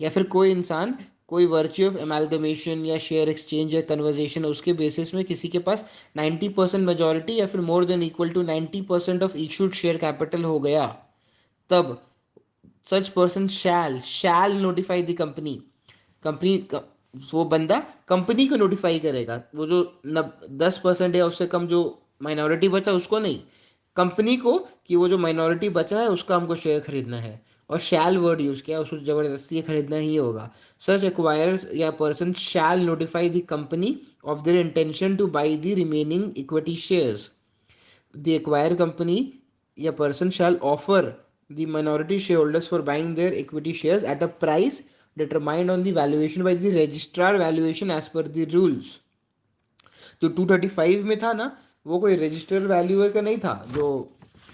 या फिर कोई इंसान कोई वर्च्यू ऑफ एमालगमेशन या शेयर एक्सचेंज या कन्वर्जेशन उसके बेसिस में किसी के पास 90% मेजोरिटी या फिर more than equal to 90% of issued share capital हो गया, तब such person shall notify the company. Company वो बंदा कंपनी को नोटिफाई करेगा, वो जो 10% या उससे कम जो माइनॉरिटी बचा उसको नहीं, कंपनी को, कि वो जो माइनॉरिटी बचा है उसका हमको शेयर खरीदना है। और शैल वर्ड यूज किया, उसको जबरदस्ती खरीदना ही होगा। सच एक्वायर्स या person shall notify the company of their intention two by the remaining equity shares. The acquired company या person shall offer the minority shareholders for buying their equity shares at a price determined on the valuation by the registrar valuation as per the rules। जो 235 में था ना, वो कोई register value का नहीं था, जो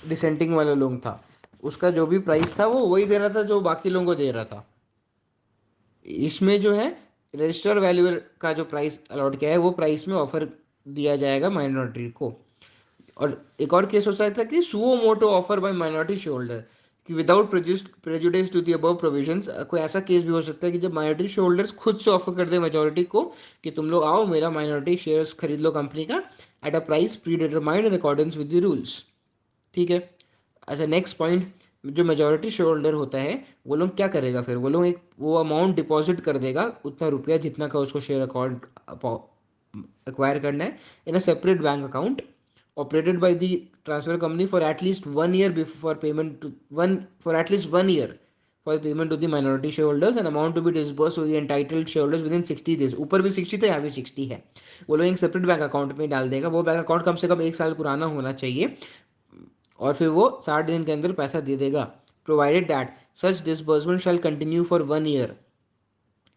डिसेंटिंग वाला लोग था, उसका जो भी प्राइस था वो वही दे रहा था जो बाकी लोगों को दे रहा था। इसमें जो है रजिस्टर वैल्यू का जो प्राइस अलॉट किया है वो प्राइस में ऑफर दिया जाएगा माइनॉरिटी को। और एक और केस हो सकता है कि suo motu offer by minority share holder, कि without prejudice to the above provisions. कोई ऐसा केस भी हो सकता है कि जब माइनॉरिटी शेयर होल्डर्स खुद से ऑफर कर दे मेजोरिटी को कि तुम लोग आओ मेरा माइनॉरिटी शेयर्स खरीद लो कंपनी का at a price pre determined in accordance with the rules. ठीक है। अच्छा, नेक्स्ट पॉइंट, जो मेजोरिटी शेयर होल्डर होता है वो लोग क्या करेगा फिर, वो लोग एक वो अमाउंट डिपॉजिट कर देगा, उतना रुपया जितना का उसको शेयर अकाउंट एक्वायर करना है, in a separate bank account operated by the transfer company for at least 1 year before payment to one for at least 1 year for payment to the minority shareholders, and amount to be disbursed to the entitled shareholders within 60 days। ऊपर भी 60 था, यहाँ भी 60 है। वो लोग एक separate bank account में डाल देगा, वो बैंक अकाउंट कम से कम 1 साल पुराना होना चाहिए, और फिर वो 60 दिन के अंदर पैसा दे देगा। Provided that such disbursement shell continue for 1 year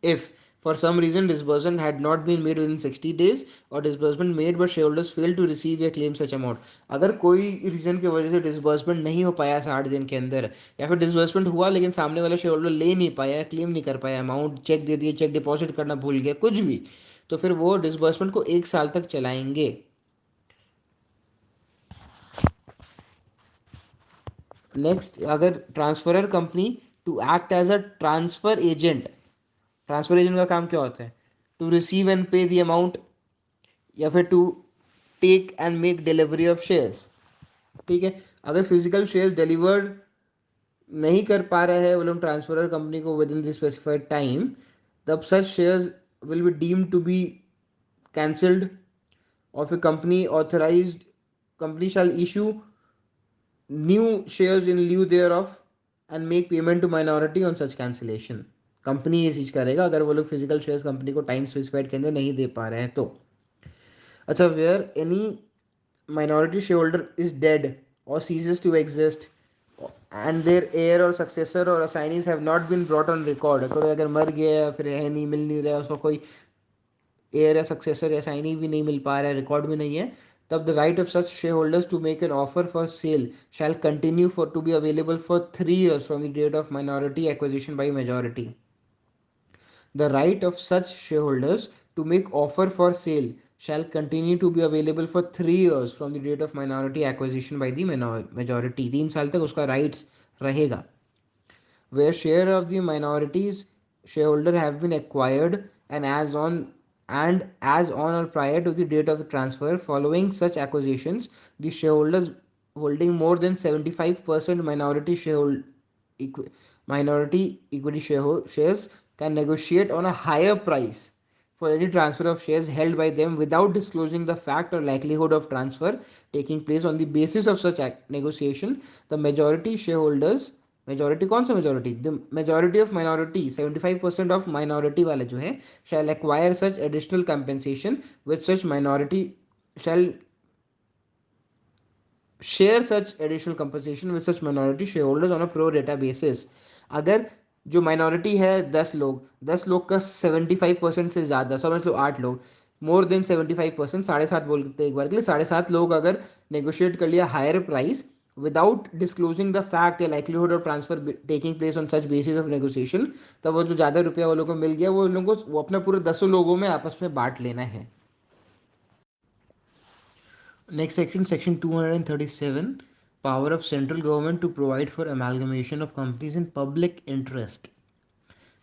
if for some reason disbursement had not been made within 60 days or disbursement made but shareholders failed to receive या claim such amount। अगर कोई रीजन की वजह से disbursement नहीं हो पाया 60 दिन के अंदर, या फिर डिसबर्समेंट हुआ लेकिन सामने वाला शेयर होल्डर ले नहीं पाया, क्लेम नहीं कर पाया अमाउंट, चेक दे दिए, चेक डिपॉजिट करना भूल गया, कुछ भी, तो फिर वो डिसबर्समेंट को 1 साल तक चलाएंगे। नेक्स्ट, अगर transferor company to act as a transfer agent, transfer agent का काम क्या होता है, to receive and pay the amount, या फिर to take and make delivery of shares. ठीक है। अगर फिजिकल शेयर्स डिलीवर्ड नहीं कर पा रहे हैं वो लोग ट्रांसफरर कंपनी को within the specified time, तब such shares will be deemed to be cancelled, और फिर company shall issue new shares in lieu thereof and make payment to minority on such cancellation. Company ये चीज करेगा अगर वो लोग physical shares company को टाइम स्पेसिफाइड के अंदर नहीं दे पा रहे हैं तो। अच्छा, where any minority shareholder is dead or ceases to exist and their heir or successor or assignees have not been brought on record, अगर मर गया या फिर है नहीं, मिल नहीं रहा, उसका कोई हेयर या सक्सेसर या साइनी भी नहीं मिल पा रहा है, रिकॉर्ड भी नहीं है, तब the right of such share holders to make an offer for sale shall continue for to be available for 3 years from the date of minority acquisition by majority. The right of such shareholders to make offer for sale shall continue to be available for 3 years from the date of minority acquisition by the majority। 3 साल तक उसका rights रहेगा। Where share of the minorities shareholder have been acquired and as on or prior to the date of the transfer following such acquisitions, the shareholders holding more than 75% minority equity shares can negotiate on a higher price for any transfer of shares held by them without disclosing the fact or likelihood of transfer taking place। On the basis of such negotiation, the majority shareholders, majority कौन सा majority, the majority of minority, 75% of minority वाले जो है, shall acquire such additional compensation with such minority shall share such additional compensation with such minority share holders on a pro rata basis. अगर जो minority है 10 लोग, 10 लोग का 75% से ज़्यादा, समझ लो 8 लोग, मोर देन 75%, 7.5 बोलते एक बार के लिए, 7.5 लोग अगर नेगोशिएट कर लिया higher price without disclosing the fact या likelihood of transfer taking place on such basis of negotiation, तब वो जो ज़्यादा रुपया वो लोगों को मिल गया वो लोगों को वो अपना पूरे 10 लोगों में आपस में बांट लेना है। Next section, section 237, power of central government to provide for amalgamation of companies in public interest।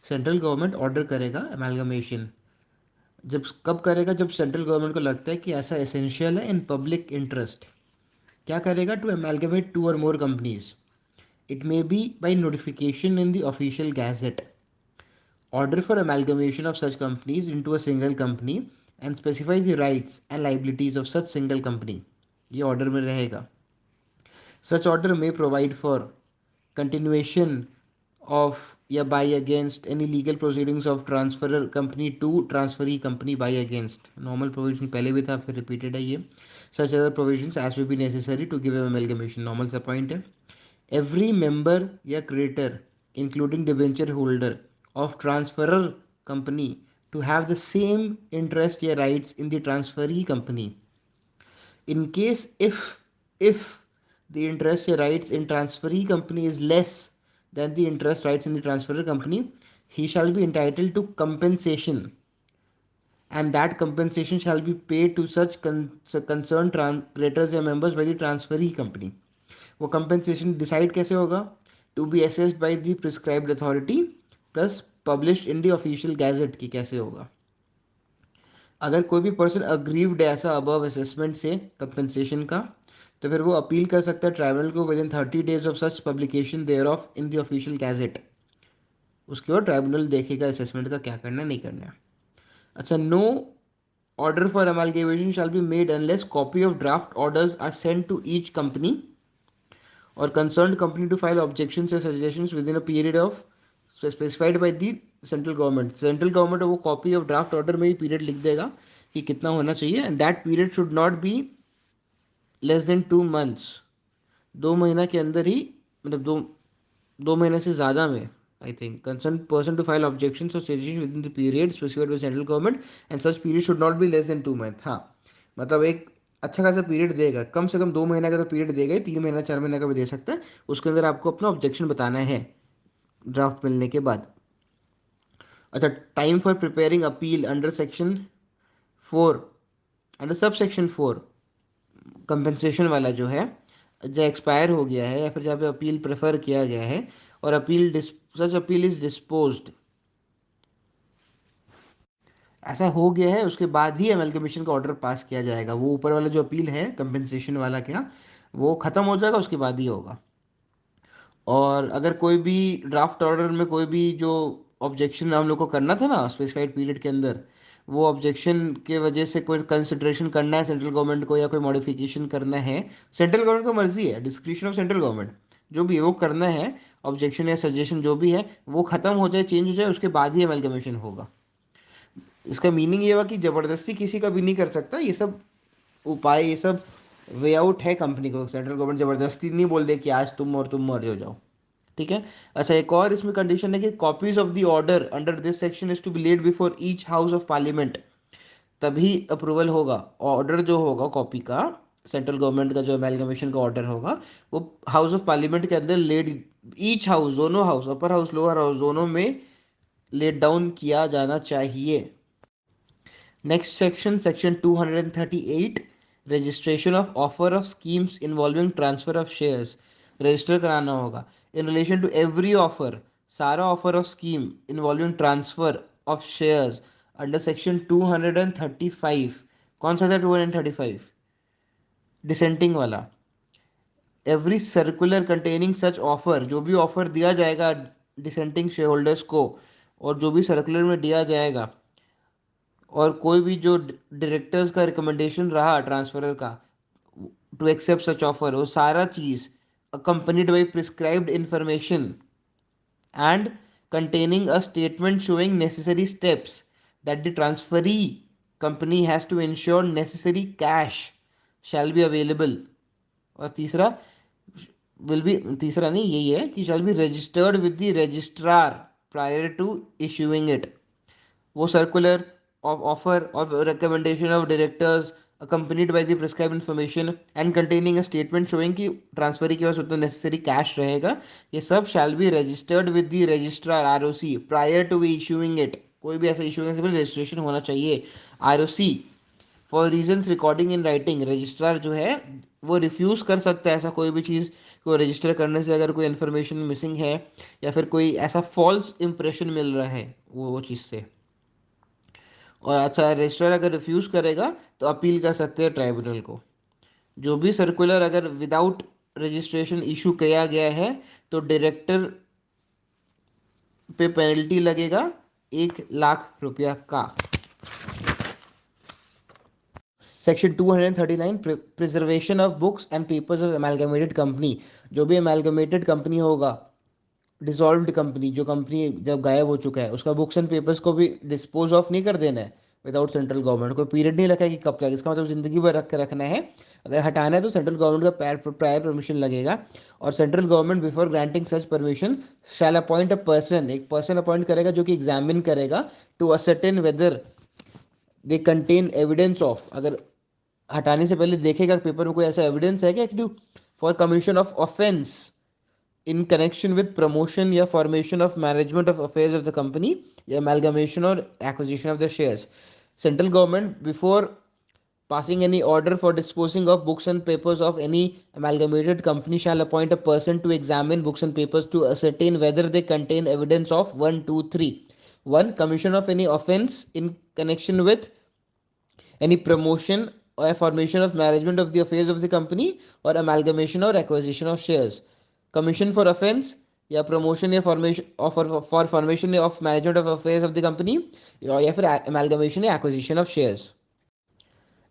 Central government order करेगा अमेलगमेशन। जब कब करेगा? जब सेंट्रल गवर्नमेंट को लगता है कि ऐसा एसेंशियल है इन पब्लिक इंटरेस्ट। क्या करेगा? टू अमेलगमेट टू और मोर companies. It may be by notification in the official gadget. Order for amalgamation of such companies into a single company and specify the rights and liabilities of such single company. ये order में रहेगा. Such order may provide for continuation of या by against any legal proceedings of transferor company to transferee company by against. Normal provision पहले भी था, फिर repeated है ये. Such other provisions as will be necessary to give amalgamation. Normal सा point है. Every member या creditor including debenture holder of transferor company to have the same interest या rights in the transferee company. In case if the interest or rights in transferee company is less than the interest rights in the transferor company, he shall be entitled to compensation, and that compensation shall be paid to such concerned creditors या members by the transferee company. वो compensation decide कैसे होगा? To be assessed by the prescribed authority plus published in the official gazette की कैसे होगा? अगर कोई भी पर्सन अग्रीव्ड है ऐसा अबव असेसमेंट से कंपनसेशन का, तो फिर वो अपील कर सकता है ट्राइब्यूनल को within 30 days of such publication there of in the official gazette. उसके बाद ट्राइब्यूनल देखेगा असेसमेंट का क्या करना है नहीं करना है। अच्छा, no order for amalgamation shall be made unless copy of draft orders are sent to each company और concerned company to file objections या suggestions within a period of specified by the central government. Central government वो copy of draft order में ही period लिख देगा कि कितना होना चाहिए, and that period should not be less than 2 months। 2 महीना के अंदर ही, मतलब दो 2 महीने से ज़्यादा में, I think concern person to file objection और suggestion within the period specified by central government and such period should not be less than 2 month। हाँ, मतलब एक अच्छा खासा पीरियड देगा, कम से कम 2 महीने का तो पीरियड देगा ही, 3 महीना 4 महीने का भी दे सकता है। उसके अंदर आपको अपना ऑब्जेक्शन बताना है ड्राफ्ट मिलने के बाद। अच्छा, time for preparing appeal under section 4, under sub section 4 compensation वाला जो है, जो एक्सपायर हो गया है या फिर जहाँ पे अपील प्रेफर किया गया है और appeal such appeal is disposed, ऐसा हो गया है, उसके बाद ही अमेलगमेशन का ऑर्डर पास किया जाएगा। वो ऊपर वाला जो अपील है कंपनसेशन वाला, क्या वो खत्म हो जाएगा उसके बाद ही होगा। और अगर कोई भी ड्राफ्ट ऑर्डर में कोई भी जो ऑब्जेक्शन हम लोग को करना था ना स्पेसिफाइड पीरियड के अंदर, वो ऑब्जेक्शन के वजह से कोई कंसिडरेशन करना है सेंट्रल गवर्नमेंट को या कोई मॉडिफिकेशन करना है, सेंट्रल गवर्नमेंट को मर्जी है, डिस्क्रिप्शन ऑफ सेंट्रल गवर्नमेंट, जो भी है वो करना है, ऑब्जेक्शन या सजेशन जो भी है वो खत्म हो जाए, चेंज हो जाए, उसके बाद ही अमेलगमेशन होगा। इसका मीनिंग ये हुआ कि जबरदस्ती किसी का भी नहीं कर सकता, ये सब उपाय, ये सब वे आउट है कंपनी को। सेंट्रल गवर्नमेंट जबरदस्ती नहीं बोल दे कि आज तुम और तुम मर जाओ। ठीक है। अच्छा, एक और इसमें कंडीशन है कि copies of the order under this section is to be laid before each house of parliament. तभी अप्रूवल होगा। ऑर्डर जो होगा कॉपी का, सेंट्रल गवर्नमेंट का जो अमेलगमेशन का ऑर्डर होगा, वो हाउस ऑफ पार्लियामेंट के अंदर लेड, ईच हाउस, दोनों house, upper house lower house दोनों में लेट डाउन किया जाना चाहिए। Next section, section 238, registration of offer of schemes involving transfer of shares. Register कराना होगा in relation to every offer, सारा offer of scheme involving transfer of shares under section 235। कौन सा था 235? डिसेंटिंग वाला। Every circular containing such offer, जो भी offer दिया जाएगा डिसेंटिंग शेयर होल्डर्स को, और जो भी सर्कुलर में दिया जाएगा, और कोई भी जो डायरेक्टर्स का रिकमेंडेशन रहा ट्रांसफरर का टू एक्सेप्ट सच ऑफर, वो सारा चीज accompanied by prescribed information and containing a statement showing necessary steps that the transferee company has to ensure necessary cash shall be available। और तीसरा विल बी, तीसरा नहीं यही है कि shall be registered with the registrar prior to issuing it। वो circular of offer of recommendation of directors accompanied by the prescribed information and containing a statement showing कि transferee के पास उतना नेसेसरी कैश रहेगा, ये सब shall be registered with the registrar ROC prior to be issuing it। कोई भी ऐसा issue करने से पहले रजिस्ट्रेशन होना चाहिए ROC for reasons recording in writing, registrar जो है वो रिफ्यूज कर सकता है ऐसा कोई भी चीज़ को रजिस्टर करने से अगर कोई इन्फॉर्मेशन मिसिंग है या फिर कोई ऐसा फॉल्स इंप्रेशन मिल रहा है वो चीज़ से। और अच्छा, रजिस्ट्रार अगर रिफ्यूज करेगा तो अपील कर सकते हैं ट्राइब्यूनल को। जो भी सर्कुलर अगर विदाउट रजिस्ट्रेशन इशू किया गया है तो डायरेक्टर पे पेनल्टी लगेगा 1 लाख रुपया का। Section 239 preservation of books and papers of amalgamated company. जो भी एमालगमेटेड कंपनी होगा, डिसॉल्व्ड कंपनी, जो कंपनी जब गायब हो चुका है, उसका बुक्स एंड पेपर्स को भी डिस्पोज ऑफ नहीं कर देना है विदाउट सेंट्रल गवर्नमेंट। कोई पीरियड नहीं रखा है कि कब तक, इसका मतलब जिंदगी भर रख के रखना है। अगर हटाना है तो सेंट्रल गवर्नमेंट का प्रायर परमिशन लगेगा। और central government before granting such permission shall appoint a person, एक पर्सन अपॉइंट करेगा जो कि एग्जामिन करेगा to ascertain whether they contain evidence of, अगर हटाने से पहले देखेगा पेपर में कोई ऐसा एविडेंस है क्या कि for commission of offence in connection with promotion या formation of management of affairs of the company या amalgamation or acquisition of the shares. Central government before passing any order for disposing of books and papers of any amalgamated company shall appoint a person to examine books and papers to ascertain whether they contain evidence of 1 2 3. 1. Commission of any offense in connection with any promotion or formation of management of the affairs of the company or amalgamation or acquisition of shares. Commission for offense या promotion या formation for formation of management of affairs of the company या फिर amalgamation या acquisition of shares.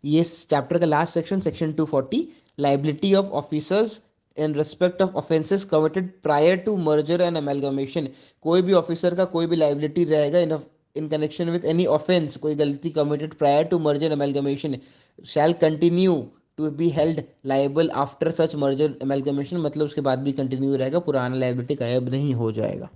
ये chapter का last section, section 240, liability of officers in respect of offences committed prior to merger and amalgamation. कोई भी officer का कोई भी लाइबिलिटी रहेगा in connection with any offence, कोई गलती committed prior to merger amalgamation shall continue to be held liable after such merger amalgamation, मतलब उसके बाद भी कंटिन्यू रहेगा, पुराना लाइबिलिटी गायब नहीं हो जाएगा।